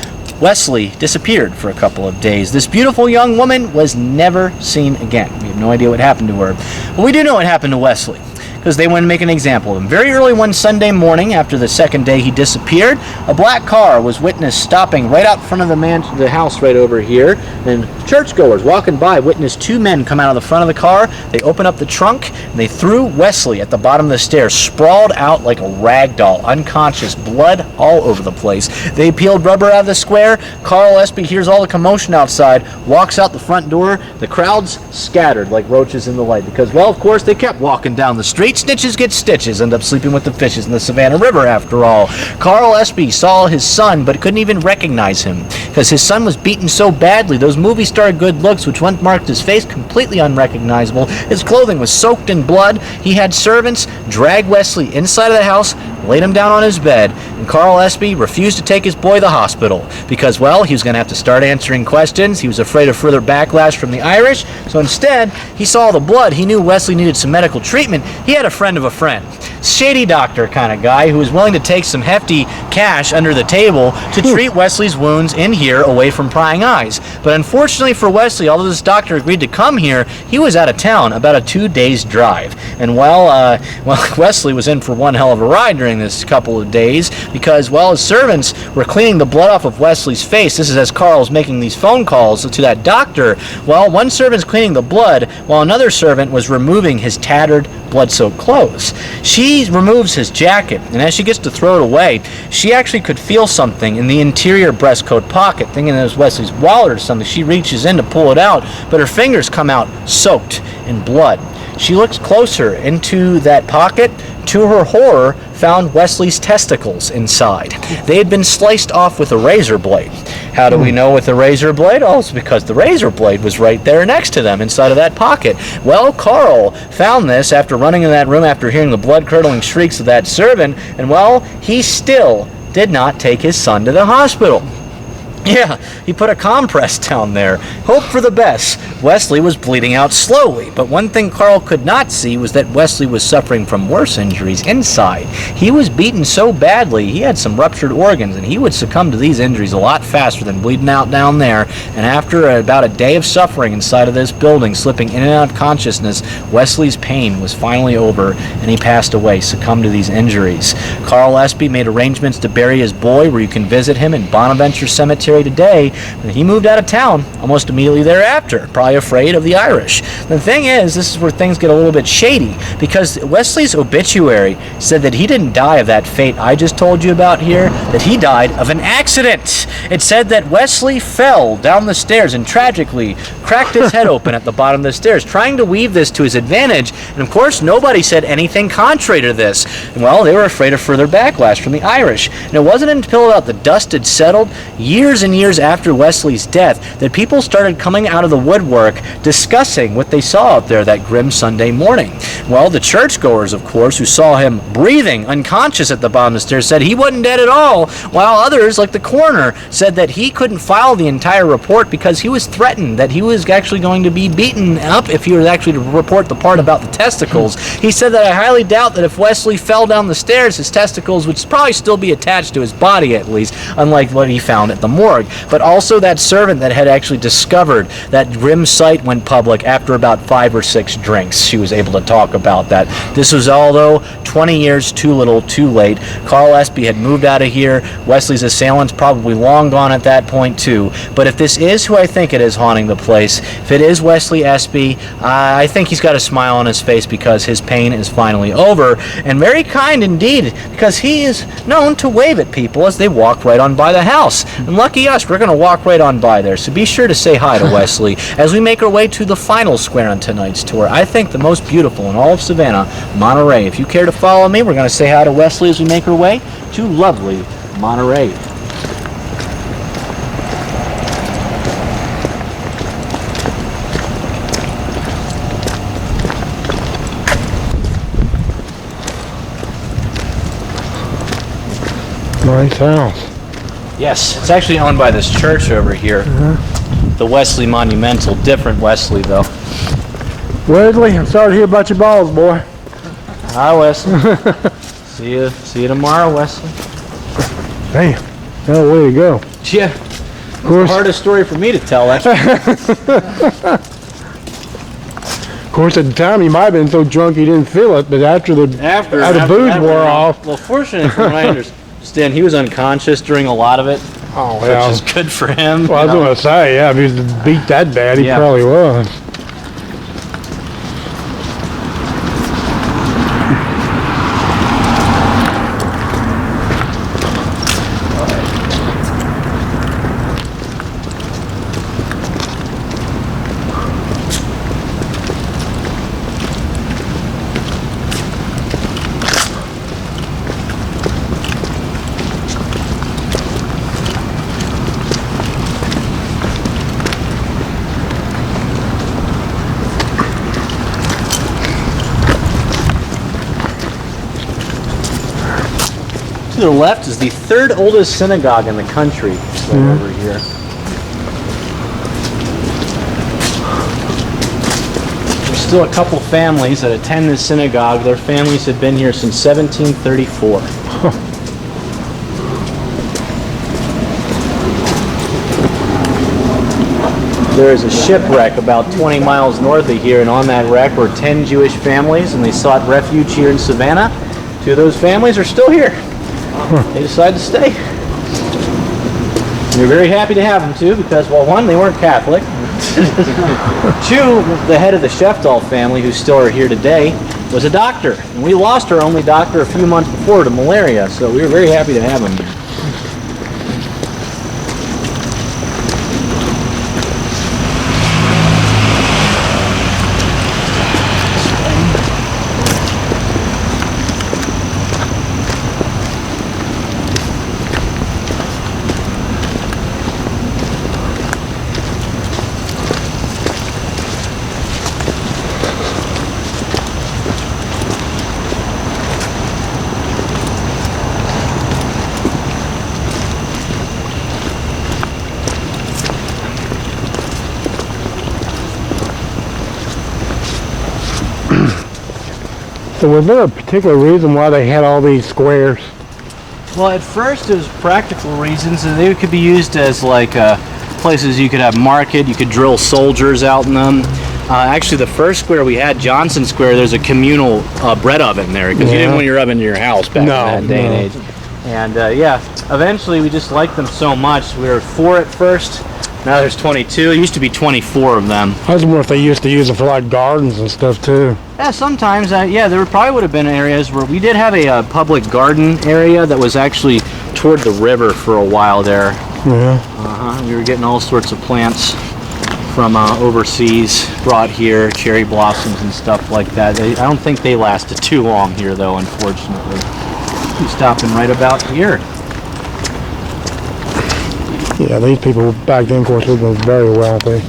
Speaker 1: Wesley disappeared for a couple of days. This beautiful young woman was never seen again. We have no idea what happened to her. But we do know what happened to Wesley, because they wanted to make an example of him. Very early one Sunday morning, after the second day he disappeared, a black car was witnessed stopping right out front of the house right over here, and churchgoers walking by witnessed two men come out of the front of the car. They opened up the trunk, and they threw Wesley at the bottom of the stairs, sprawled out like a rag doll, unconscious, blood all over the place. They peeled rubber out of the square. Carl Espy hears all the commotion outside, walks out the front door. The crowd's scattered like roaches in the light, because, well, of course, they kept walking down the street. Snitches get stitches, end up sleeping with the fishes in the Savannah River after all. Carl Espy saw his son, but couldn't even recognize him, because his son was beaten so badly. Those movie star good looks, which once marked his face, completely unrecognizable. His clothing was soaked in blood. He had servants drag Wesley inside of the house, laid him down on his bed, and Carl Espy refused to take his boy to the hospital because, well, he was going to have to start answering questions. He was afraid of further backlash from the Irish, so instead, he saw the blood. He knew Wesley needed some medical treatment. He had a friend of a friend, shady doctor kind of guy who was willing to take some hefty cash under the table to treat Wesley's wounds in here away from prying eyes. But unfortunately for Wesley, although this doctor agreed to come here, he was out of town, about a 2 days drive. And well, Wesley was in for one hell of a ride during this couple of days because, well, his servants were cleaning the blood off of Wesley's face. This is as Carl's making these phone calls to that doctor. Well, one servant's cleaning the blood while another servant was removing his tattered, blood-soaked clothes. She removes his jacket, and as she gets to throw it away, she actually could feel something in the interior breast coat pocket, thinking it was Wesley's wallet or something. She reaches in to pull it out, but her fingers come out soaked in blood. She looks closer into that pocket. To her horror, found Wesley's testicles inside. They had been sliced off with a razor blade. How do we know with a razor blade? Oh, it's because the razor blade was right there next to them inside of that pocket. Well, Carl found this after running in that room after hearing the blood-curdling shrieks of that servant, and well, he still did not take his son to the hospital. Yeah, he put a compress down there. Hope for the best. Wesley was bleeding out slowly, but one thing Carl could not see was that Wesley was suffering from worse injuries inside. He was beaten so badly, he had some ruptured organs, and he would succumb to these injuries a lot faster than bleeding out down there. And after about a day of suffering inside of this building, slipping in and out of consciousness, Wesley's pain was finally over, and he passed away, succumbed to these injuries. Carl Espy made arrangements to bury his boy, where you can visit him in Bonaventure Cemetery today, and he moved out of town almost immediately thereafter, probably afraid of the Irish. The thing is, this is where things get a little bit shady, because Wesley's obituary said that he didn't die of that fate I just told you about here, that he died of an accident. It said that Wesley fell down the stairs and tragically cracked his head open at the bottom of the stairs, trying to weave this to his advantage, and of course nobody said anything contrary to this. Well, they were afraid of further backlash from the Irish, and it wasn't until about the dust had settled, years and years after Wesley's death, that people started coming out of the woodwork discussing what they saw out there that grim Sunday morning. Well, the churchgoers, of course, who saw him breathing unconscious at the bottom of the stairs, said he wasn't dead at all, while others, like the coroner, said that he couldn't file the entire report because he was threatened that he was actually going to be beaten up if he was actually to report the part about the testicles. He said that I highly doubt that if Wesley fell down the stairs, his testicles would probably still be attached to his body, at least, unlike what he found at the morgue. But also that servant that had actually discovered that grim sight went public after about 5 or 6 drinks. She was able to talk about that. This was all, though, 20 years too little, too late. Carl Espy had moved out of here. Wesley's assailant's probably long gone at that point, too. But if this is who I think it is haunting the place, if it is Wesley Espy, I think he's got a smile on his face because his pain is finally over. And very kind indeed, because he is known to wave at people as they walk right on by the house. And lucky us, we're going to walk right on by there. So be sure to say hi to Wesley as we make our way to the final square on tonight's tour. I think the most beautiful in all of Savannah, Monterey. If you care to follow me, we're going to say hi to Wesley as we make our way to lovely Monterey.
Speaker 2: Nice house.
Speaker 1: Yes, it's actually owned by this church over here. The Wesley Monumental. Different Wesley, though.
Speaker 2: Wesley, I'm sorry to hear about your balls, boy.
Speaker 1: Hi, Wesley. See you tomorrow, Wesley.
Speaker 2: Damn. Hell, way to go.
Speaker 1: Yeah. Of course. The hardest story for me to tell, actually.
Speaker 2: Of course, at the time, he might have been so drunk he didn't feel it, but after the booze wore off.
Speaker 1: Well, fortunately, from what I understand, he was unconscious during a lot of it.
Speaker 2: Oh, yeah.
Speaker 1: Which is good for him.
Speaker 2: Well, I was going to say, yeah, if he was beat that bad, he probably was.
Speaker 1: To the left is the third oldest synagogue in the country, right over here. There's still a couple families that attend this synagogue. Their families have been here since 1734. There is a shipwreck about 20 miles north of here, and on that wreck were 10 Jewish families, and they sought refuge here in Savannah. 2 of those families are still here. They decided to stay. We're very happy to have them too, because, well, 1, they weren't Catholic. 2, the head of the Sheftall family, who still are here today, was a doctor. And we lost our only doctor a few months before to malaria, so we were very happy to have him here.
Speaker 2: So was there a particular reason why they had all these squares?
Speaker 1: Well, at first it was practical reasons, and they could be used as like places you could have market, you could drill soldiers out in them. Actually, the first square we had, Johnson Square, there's a communal bread oven there, because you didn't want your oven in your house back in that day and age. And yeah, eventually we just liked them so much. We were 4 at first. Now there's 22. It used to be 24 of them.
Speaker 2: I was wondering if they used to use them for like gardens and stuff too.
Speaker 1: Yeah, sometimes. Yeah, there probably would have been areas where we did have a public garden area that was actually toward the river for a while there.
Speaker 2: Yeah.
Speaker 1: We were getting all sorts of plants from overseas brought here, cherry blossoms and stuff like that. I don't think they lasted too long here though, unfortunately. We're stopping right about here.
Speaker 2: Yeah, these people back then, of course, were very wealthy.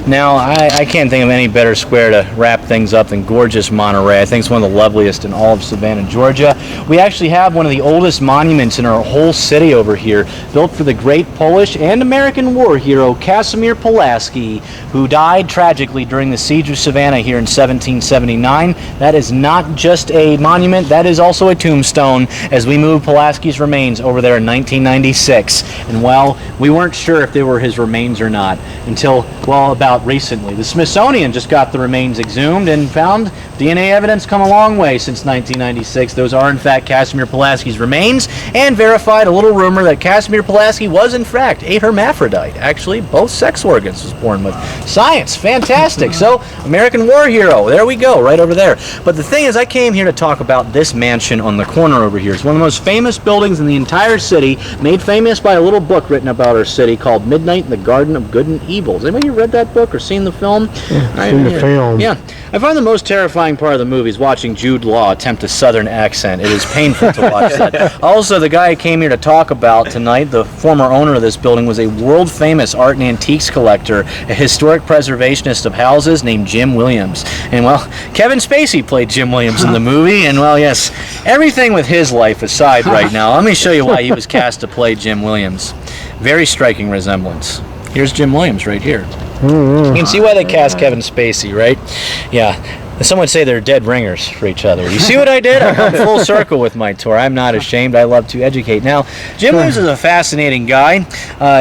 Speaker 1: Now, I can't think of any better square to wrap things up than gorgeous Monterey. I think it's one of the loveliest in all of Savannah, Georgia. We actually have one of the oldest monuments in our whole city over here, built for the great Polish and American war hero Casimir Pulaski, who died tragically during the siege of Savannah here in 1779. That is not just a monument, that is also a tombstone, as we moved Pulaski's remains over there in 1996. And well, we weren't sure if they were his remains or not until, well, about recently. The Smithsonian just got the remains exhumed and found DNA evidence come a long way since 1996. Those are in fact Casimir Pulaski's remains, and verified a little rumor that Casimir Pulaski was in fact a hermaphrodite. Actually, both sex organs was born with. Science, fantastic. So, American war hero, there we go, right over there. But the thing is, I came here to talk about this mansion on the corner over here. It's one of the most famous buildings in the entire city, made famous by a little book written about our city called Midnight in the Garden of Good and Evil. Has anybody read that book or seen the film?
Speaker 2: Yeah, seen the film.
Speaker 1: Yeah. I find the most terrifying part of the movie is watching Jude Law attempt a southern accent. It is painful to watch that. Also, the guy I came here to talk about tonight, the former owner of this building, was a world-famous art and antiques collector, a historic preservationist of houses named Jim Williams. And, well, Kevin Spacey played Jim Williams in the movie, and, well, yes, everything with his life aside right now, let me show you why he was cast to play Jim Williams. Very striking resemblance. Here's Jim Williams right here. You can see why they cast Kevin Spacey, right? Yeah. Some would say they're dead ringers for each other. You see what I did? I come full circle with my tour. I'm not ashamed. I love to educate. Now, Jim Williams is a fascinating guy.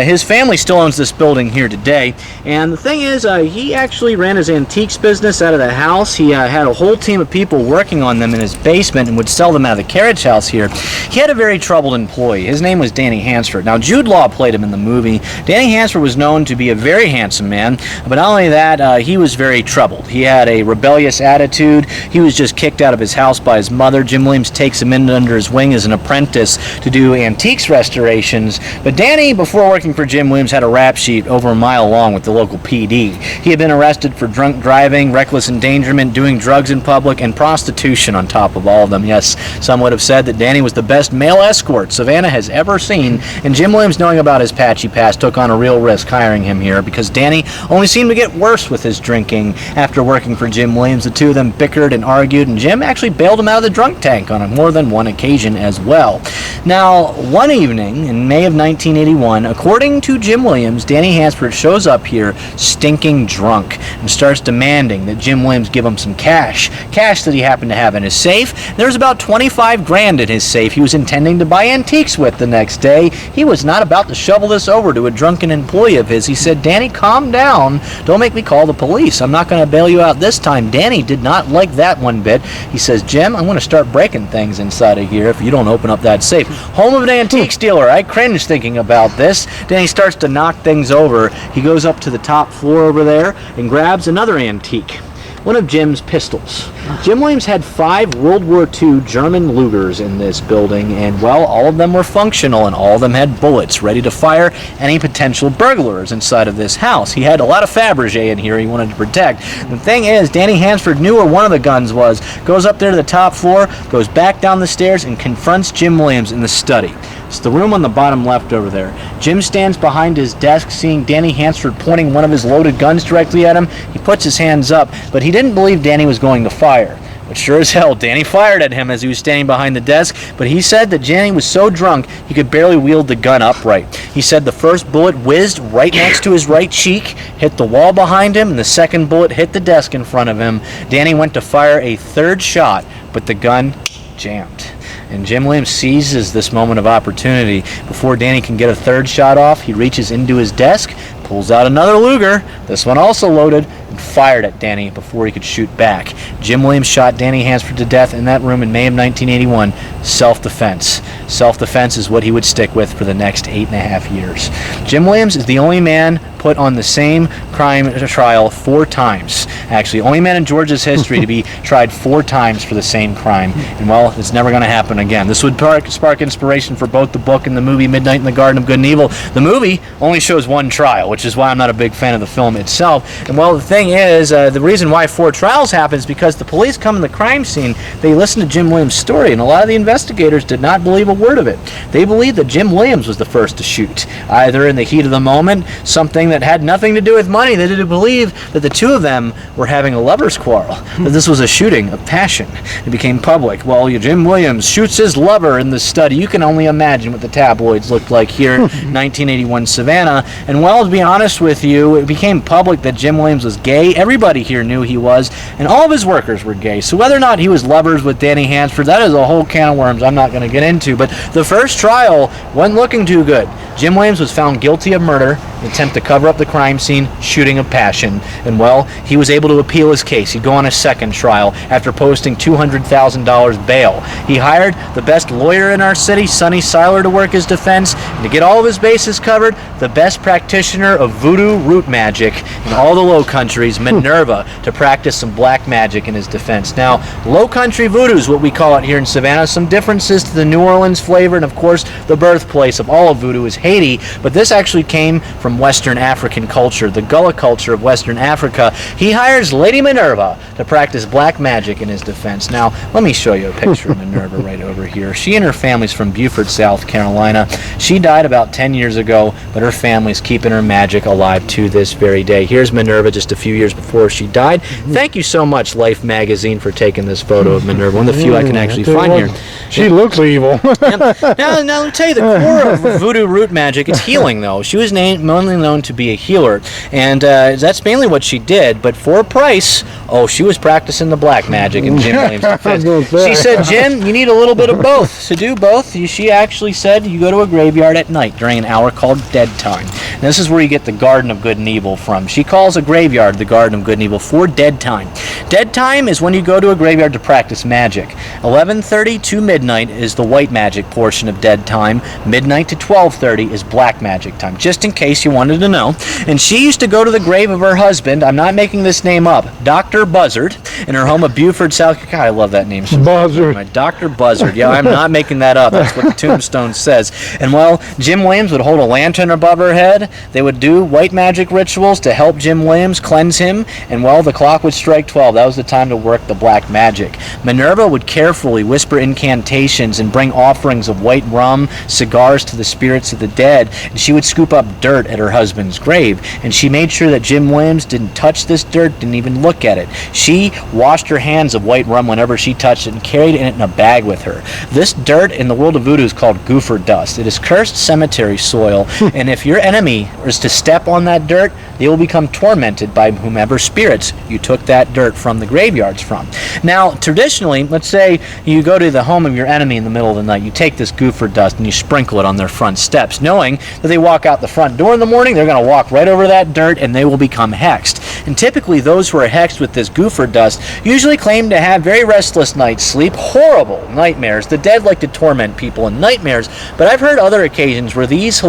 Speaker 1: His family still owns this building here today. And the thing is, he actually ran his antiques business out of the house. He had a whole team of people working on them in his basement and would sell them out of the carriage house here. He had a very troubled employee. His name was Danny Hansford. Now, Jude Law played him in the movie. Danny Hansford was known to be a very handsome man, but not only that, he was very troubled. He had a rebellious attitude. He was just kicked out of his house by his mother. Jim Williams takes him in under his wing as an apprentice to do antiques restorations. But Danny, before working for Jim Williams, had a rap sheet over a mile long with the local PD. He had been arrested for drunk driving, reckless endangerment, doing drugs in public, and prostitution on top of all of them. Yes, some would have said that Danny was the best male escort Savannah has ever seen, and Jim Williams, knowing about his patchy past, took on a real risk hiring him here because Danny only seemed to get worse with his drinking. After working for Jim Williams, the two of them bickered and argued, and Jim actually bailed him out of the drunk tank on more than one occasion as well. Now, one evening in May of 1981, according to Jim Williams, Danny Hansford shows up here stinking drunk and starts demanding that Jim Williams give him some cash that he happened to have in his safe. There was about 25 grand in his safe he was intending to buy antiques with the next day. He was not about to shovel this over to a drunken employee of his. He said, "Danny, calm down. Don't make me call the police. I'm not going to bail you out this time." Danny did not like that one bit. He says, "Jim, I'm going to start breaking things inside of here if you don't open up that safe." Home of an antique dealer. I cringe thinking about this. Danny starts to knock things over. He goes up to the top floor over there and grabs another antique, one of Jim's pistols. Jim Williams had 5 World War II German Lugers in this building, and well, all of them were functional and all of them had bullets ready to fire any potential burglars inside of this house. He had a lot of Fabergé in here he wanted to protect. The thing is, Danny Hansford knew where one of the guns was, goes up there to the top floor, goes back down the stairs, and confronts Jim Williams in the study. It's the room on the bottom left over there. Jim stands behind his desk, seeing Danny Hansford pointing one of his loaded guns directly at him. He puts his hands up, but he didn't believe Danny was going to fire. but sure as hell, Danny fired at him as he was standing behind the desk, but he said that Danny was so drunk he could barely wield the gun upright. He said the first bullet whizzed right next to his right cheek, hit the wall behind him, and the second bullet hit the desk in front of him. Danny went to fire a third shot, but the gun jammed. And Jim Williams seizes this moment of opportunity. Before Danny can get a third shot off, he reaches into his desk, pulls out another Luger, this one also loaded, and fired at Danny before he could shoot back. Jim Williams shot Danny Hansford to death in that room in May of 1981. Self-defense. Self-defense is what he would stick with for the next 8.5 years. Jim Williams is the only man put on the same crime trial 4 times. Actually, only man in Georgia's history to be tried 4 times for the same crime. And well, it's never going to happen again. This would spark inspiration for both the book and the movie Midnight in the Garden of Good and Evil. The movie only shows 1 trial, which is why I'm not a big fan of the film itself. And well, the thing is, the reason why 4 trials happen is because the police come in the crime scene, they listen to Jim Williams' story, and a lot of the investigators did not believe a word of it. They believed that Jim Williams was the first to shoot, either in the heat of the moment, something that had nothing to do with money. They did believe that the two of them were having a lover's quarrel, that this was a shooting of passion. It became public. Well, Jim Williams shoots his lover in the study. You can only imagine what the tabloids looked like here in 1981 Savannah. And well, to be honest with you, it became public that Jim Williams was gay. Everybody here knew he was, and all of his workers were gay. So whether or not he was lovers with Danny Hansford, that is a whole can of worms I'm not going to get into. But the first trial wasn't looking too good. Jim Williams was found guilty of murder, an attempt to cover up the crime scene, shooting of passion. And well, he was able to appeal his case. He'd go on a second trial after posting $200,000 bail. He hired the best lawyer in our city, Sonny Seiler, to work his defense, and to get all of his bases covered, the best practitioner of voodoo root magic in all the Low Countries, Minerva, to practice some black magic in his defense. Now, Low Country voodoo is what we call it here in Savannah. Some differences to the New Orleans flavor, and of course, the birthplace of all of voodoo is Haiti, but this actually came from Western African culture, the Gullah culture of Western Africa. He hires Lady Minerva to practice black magic in his defense. Now, let me show you a picture of Minerva right over here. She and her family's from Beaufort, South Carolina. She died about 10 years ago, but her family's keeping her magic alive to this very day. Here's Minerva just a few years before she died. Thank you so much, Life magazine, for taking this photo of Minerva, one of the few I can actually find here.
Speaker 2: She looks evil.
Speaker 1: Now, let me tell you, the core of voodoo root magic, it's healing, though. She was mainly known to be a healer, and that's mainly what she did, but for a price, she was practicing the black magic in Jim Williams' defense. She said, Jim, you need a little bit of both. To do both, she actually said you go to a graveyard at night during an hour called dead time. And this is where you get the Garden of Good and Evil from. She calls a graveyard the Garden of Good and Evil for dead time. Dead time is when you go to a graveyard to practice magic. 11:30 to midnight is the white magic portion of dead time. Midnight to 12:30 is black magic time, just in case you wanted to know. And she used to go to the grave of her husband, I'm not making this name up, Dr. Buzzard, in her home of Beaufort, South Carolina. God, I love that name.
Speaker 2: Buzzard.
Speaker 1: Dr. Buzzard. Yeah, I'm not making that up. That's what the tombstone says. And well, Jim Williams would hold a lantern above her head. They would do white magic rituals to help Jim Williams cleanse him. And well, the clock would strike 12. That was the time to work the black magic. Minerva would carefully whisper incantations and bring offerings of white rum, cigars to the spirits of the dead. And she would scoop up dirt at her husband's grave. And she made sure that Jim Williams didn't touch this dirt, didn't even look at it. She washed her hands of white rum whenever she touched it and carried it in a bag with her. This dirt in the world of voodoo is called goofer dust. It is cursed cemetery soil, and if your enemy is to step on that dirt, they will become tormented by whomever spirits you took that dirt from the graveyards from. Now, traditionally, let's say you go to the home of your enemy in the middle of the night, you take this goofer dust and you sprinkle it on their front steps, knowing that they walk out the front door in the morning, they're going to walk right over that dirt and they will become hexed. And typically those who are hexed with this goofer dust usually claim to have very restless night's sleep, horrible nightmares. The dead like to torment people in nightmares, but I've heard other occasions where these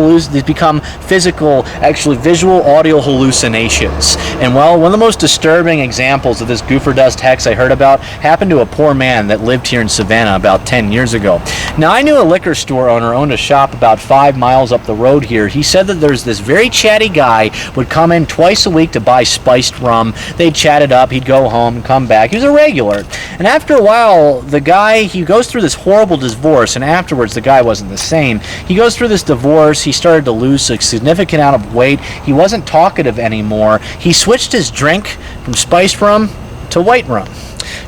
Speaker 1: become physical, actually visual, audio hallucinations. And well, one of the most disturbing examples of this goofer dust hex I heard about happened to a poor man that lived here in Savannah about 10 years ago. Now, I knew a liquor store owner owned a shop about 5 miles up the road here. He said that there's this very chatty guy would come in twice a week to buy spiced rum. They'd chat it up, he'd go home and come back. He was a regular. And after a while, the guy, he goes through this horrible divorce, and afterwards the guy wasn't the same. He goes through this divorce, he started to lose a significant amount of weight, he wasn't talkative anymore. He switched his drink from spiced rum to white rum.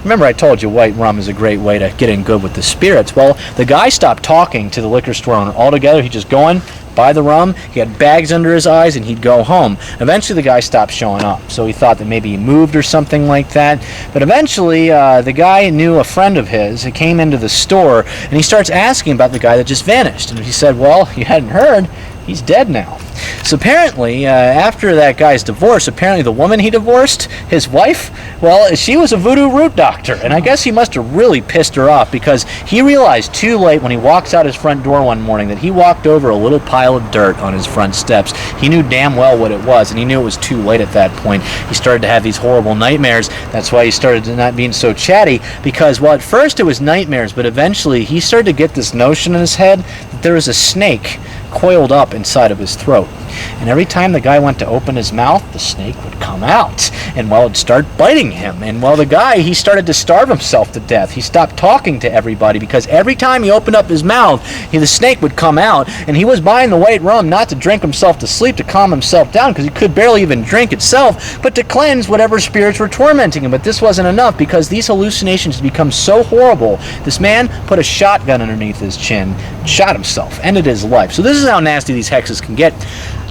Speaker 1: Remember I told you white rum is a great way to get in good with the spirits. Well, the guy stopped talking to the liquor store owner altogether. He'd just go in, buy the rum, he had bags under his eyes, and he'd go home. Eventually the guy stopped showing up, so he thought that maybe he moved or something like that. But eventually the guy knew a friend of his. He came into the store, and he starts asking about the guy that just vanished. And he said, well, you hadn't heard, he's dead now. So apparently, after that guy's divorce, apparently the woman he divorced, his wife, well, she was a voodoo root doctor. And I guess he must have really pissed her off, because he realized too late when he walks out his front door one morning that he walked over a little pile of dirt on his front steps. He knew damn well what it was, and he knew it was too late at that point. He started to have these horrible nightmares. That's why he started to not being so chatty, because, well, at first it was nightmares, but eventually he started to get this notion in his head that there was a snake coiled up inside of his throat. And every time the guy went to open his mouth, the snake would come out. And, well, it'd start biting him. And, well, the guy, he started to starve himself to death. He stopped talking to everybody, because every time he opened up his mouth, the snake would come out. And he was buying the white rum not to drink himself to sleep, to calm himself down, because he could barely even drink itself, but to cleanse whatever spirits were tormenting him. But this wasn't enough, because these hallucinations had become so horrible. This man put a shotgun underneath his chin, shot himself, ended his life. So this is how nasty these hexes can get.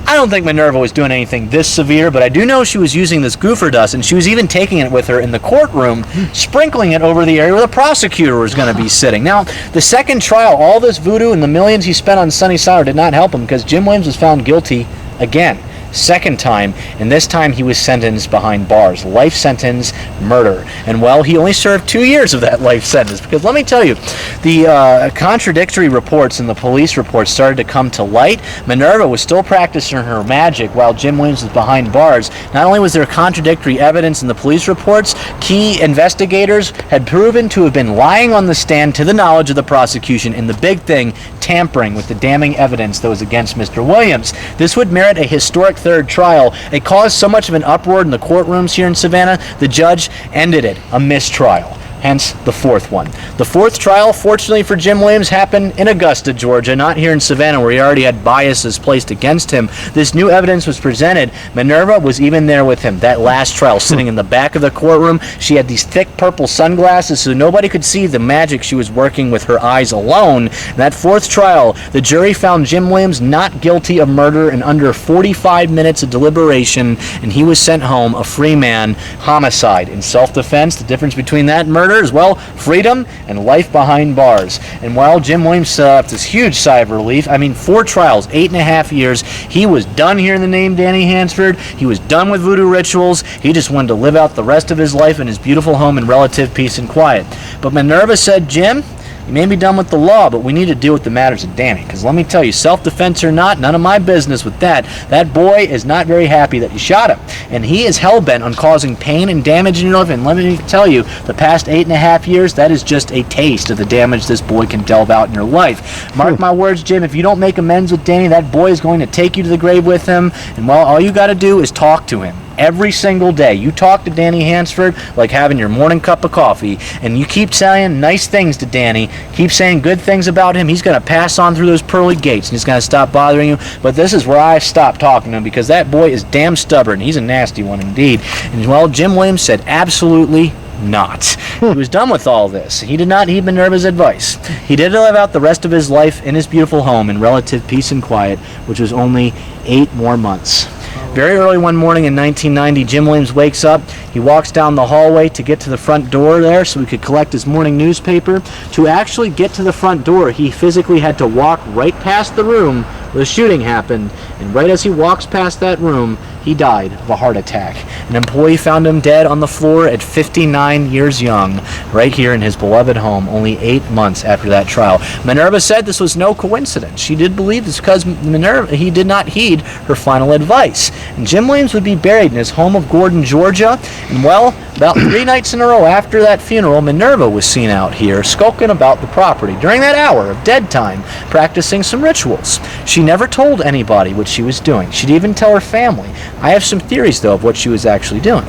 Speaker 1: I don't think Minerva was doing anything this severe, but I do know she was using this goofer dust, and she was even taking it with her in the courtroom, sprinkling it over the area where the prosecutor was going to be sitting. Now, the second trial, all this voodoo and the millions he spent on Sunny Side did not help him, because Jim Williams was found guilty again. Second time, and this time he was sentenced behind bars. Life sentence, murder. And, well, he only served 2 years of that life sentence, because let me tell you, the contradictory reports in the police reports started to come to light. Minerva was still practicing her magic while Jim Williams was behind bars. Not only was there contradictory evidence in the police reports, key investigators had proven to have been lying on the stand to the knowledge of the prosecution, and the big thing, tampering with the damning evidence that was against Mr. Williams. This would merit a historic third trial. It caused so much of an uproar in the courtrooms here in Savannah, the judge ended it, a mistrial. Hence the fourth one. The fourth trial, fortunately for Jim Williams, happened in Augusta, Georgia, not here in Savannah, where he already had biases placed against him. This new evidence was presented. Minerva was even there with him. That last trial, sitting in the back of the courtroom, she had these thick purple sunglasses so nobody could see the magic she was working with her eyes alone. In that fourth trial, the jury found Jim Williams not guilty of murder in under 45 minutes of deliberation, and he was sent home a free man. Homicide in self-defense. The difference between that and murder as well, freedom and life behind bars. And while Jim Williams left this huge sigh of relief, I mean, 4 trials, 8.5 years, he was done hearing the name Danny Hansford. He was done with voodoo rituals. He just wanted to live out the rest of his life in his beautiful home in relative peace and quiet. But Minerva said, Jim, you may be done with the law, but we need to deal with the matters of Danny. Because let me tell you, self-defense or not, none of my business with that. That boy is not very happy that you shot him. And he is hell-bent on causing pain and damage in your life. And let me tell you, the past 8.5 years, that is just a taste of the damage this boy can delve out in your life. Mark my words, Jim, if you don't make amends with Danny, that boy is going to take you to the grave with him. And, well, all you got to do is talk to him. Every single day. You talk to Danny Hansford like having your morning cup of coffee, and you keep saying nice things to Danny, keep saying good things about him. He's going to pass on through those pearly gates, and he's going to stop bothering you. But this is where I stop talking to him, because that boy is damn stubborn. He's a nasty one indeed. And, well, Jim Williams said absolutely not. He was done with all this. He did not heed Minerva's advice. He did live out the rest of his life in his beautiful home in relative peace and quiet, which was only 8 more months. Very early one morning in 1990, Jim Williams wakes up. He walks down the hallway to get to the front door there so he could collect his morning newspaper. To actually get to the front door, he physically had to walk right past the room where the shooting happened. And right as he walks past that room, he died of a heart attack. An employee found him dead on the floor at 59 years young, right here in his beloved home, only 8 months after that trial. Minerva said this was no coincidence. She did believe this because he did not heed her final advice. And Jim Williams would be buried in his home of Gordon, Georgia. And, well, about 3 nights in a row after that funeral, Minerva was seen out here skulking about the property during that hour of dead time, practicing some rituals. She never told anybody what she was doing. She'd even tell her family. I have some theories, though, of what she was actually doing.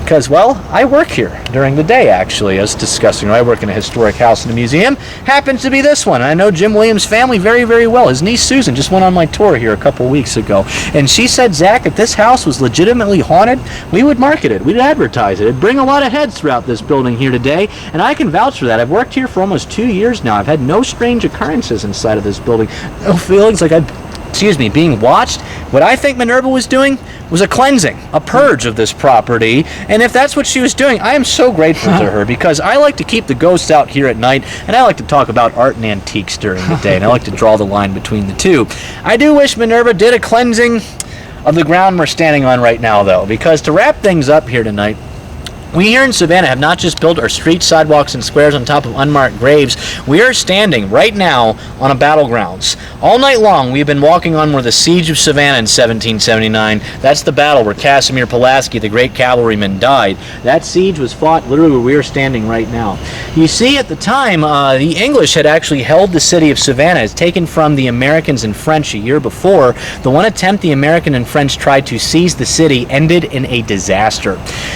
Speaker 1: Because, well, I work here during the day, actually, as discussing. I work in a historic house and a museum. Happens to be this one. I know Jim Williams' family very, very well. His niece, Susan, just went on my tour here a couple weeks ago. And she said, Zach, if this house was legitimately haunted, we would market it. We'd advertise it. It'd bring a lot of heads throughout this building here today, and I can vouch for that. I've worked here for almost 2 years now. I've had no strange occurrences inside of this building. No feelings like being watched. What I think Minerva was doing was a cleansing, a purge of this property, and if that's what she was doing, I am so grateful to her, because I like to keep the ghosts out here at night, and I like to talk about art and antiques during the day, and I like to draw the line between the two. I do wish Minerva did a cleansing of the ground we're standing on right now, though, because to wrap things up here tonight, we here in Savannah have not just built our streets, sidewalks, and squares on top of unmarked graves. We are standing right now on a battlegrounds. All night long, we have been walking on where the Siege of Savannah in 1779. That's the battle where Casimir Pulaski, the great cavalryman, died. That siege was fought literally where we are standing right now. You see, at the time, the English had actually held the city of Savannah, as taken from the Americans and French a year before. The one attempt the American and French tried to seize the city ended in a disaster.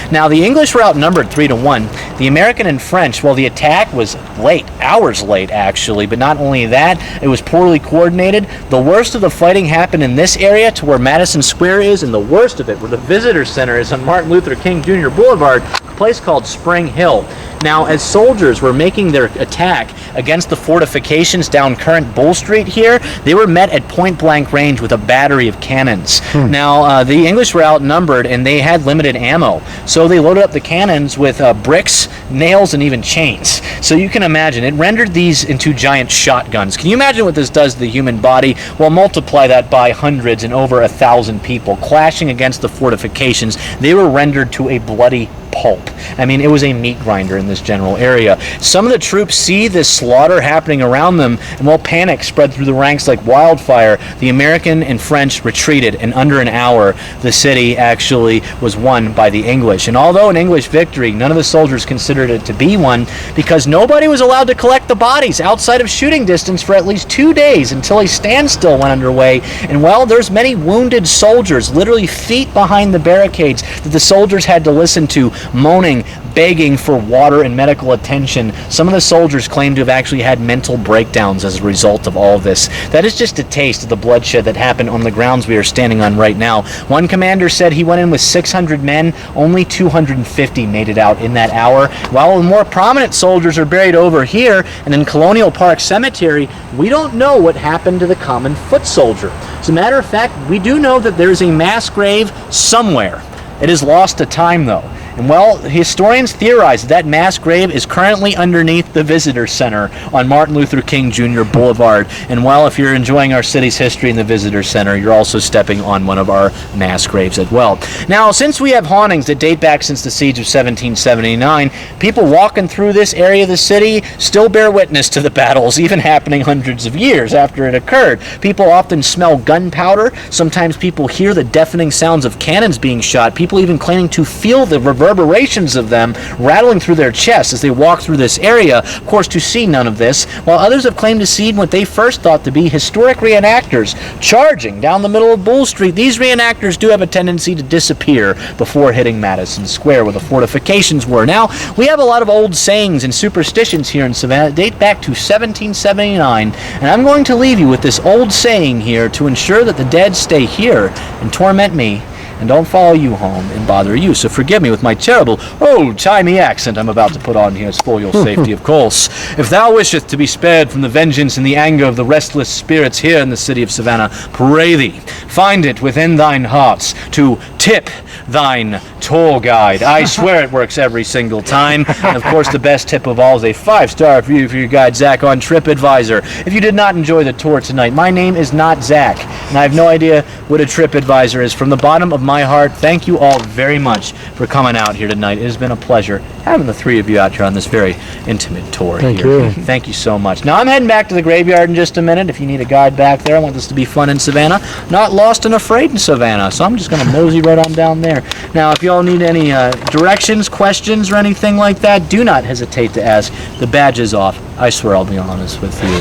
Speaker 1: Now, the English were outnumbered 3-1. The American and French, well, the attack was late, hours late actually, but not only that, it was poorly coordinated. The worst of the fighting happened in this area to where Madison Square is, and the worst of it where the Visitor Center is on Martin Luther King Jr. Boulevard, a place called Spring Hill. Now, as soldiers were making their attack against the fortifications down current Bull Street here, they were met at point-blank range with a battery of cannons. Now, the English were outnumbered, and they had limited ammo, so they loaded up the cannons with bricks, nails, and even chains. So you can imagine, it rendered these into giant shotguns. Can you imagine what this does to the human body? Well, multiply that by hundreds and over 1,000 people clashing against the fortifications. They were rendered to a bloody pulp. I mean, it was a meat grinder in this general area. Some of the troops see this slaughter happening around them, and while panic spread through the ranks like wildfire, the American and French retreated, and under an hour, the city actually was won by the English. And although an English victory, none of the soldiers considered it to be one, because nobody was allowed to collect the bodies outside of shooting distance for at least 2 days until a standstill went underway. And well, there's many wounded soldiers, literally feet behind the barricades, that the soldiers had to listen to, moaning, begging for water and medical attention. Some of the soldiers claim to have actually had mental breakdowns as a result of all of this. That is just a taste of the bloodshed that happened on the grounds we are standing on right now. One commander said he went in with 600 men, only 250 made it out in that hour, while the more prominent soldiers are buried over here, and in Colonial Park Cemetery, we don't know what happened to the common foot soldier. As a matter of fact, we do know that there is a mass grave somewhere. It is lost to time, though. And well, historians theorize that mass grave is currently underneath the Visitor Center on Martin Luther King Jr. Boulevard. And well, if you're enjoying our city's history in the Visitor Center, you're also stepping on one of our mass graves as well. Now, since we have hauntings that date back since the siege of 1779, people walking through this area of the city still bear witness to the battles, even happening hundreds of years after it occurred. People often smell gunpowder. Sometimes people hear the deafening sounds of cannons being shot. People even claiming to feel the reverberations of them rattling through their chests as they walk through this area, of course, to see none of this, while others have claimed to see what they first thought to be historic reenactors charging down the middle of Bull Street. These reenactors do have a tendency to disappear before hitting Madison Square, where the fortifications were. Now, we have a lot of old sayings and superstitions here in Savannah that date back to 1779, and I'm going to leave you with this old saying here to ensure that the dead stay here and torment me and don't follow you home and bother you. So forgive me with my terrible old-timey accent I'm about to put on here for your safety, of course. If thou wishest to be spared from the vengeance and the anger of the restless spirits here in the city of Savannah, pray thee, find it within thine hearts to tip thine tour guide. I swear it works every single time. And of course, the best tip of all is a 5-star review for your guide, Zach, on TripAdvisor. If you did not enjoy the tour tonight, my name is not Zach, and I have no idea what a TripAdvisor is. From the bottom of my heart, thank you all very much for coming out here tonight. It has been a pleasure having the three of you out here on this very intimate tour
Speaker 2: Thank
Speaker 1: here.
Speaker 2: you.
Speaker 1: Thank you so much. Now, I'm heading back to the graveyard in just a minute. If you need a guide back there, I want this to be fun in Savannah. Not lost and afraid in Savannah, so I'm just going to mosey right on down there. Now, if y'all need any directions, questions, or anything like that, do not hesitate to ask. The badge is off. I swear I'll be honest with you.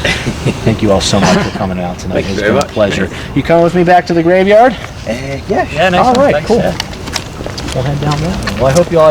Speaker 1: Thank you all so much for coming out tonight.
Speaker 3: Thank you
Speaker 1: It's
Speaker 3: very
Speaker 1: been a
Speaker 3: much.
Speaker 1: pleasure. You coming with me back to the graveyard?
Speaker 3: Yeah,
Speaker 1: All right,
Speaker 3: thanks,
Speaker 1: cool.
Speaker 3: yeah.
Speaker 1: We'll head down there. Well, I hope you all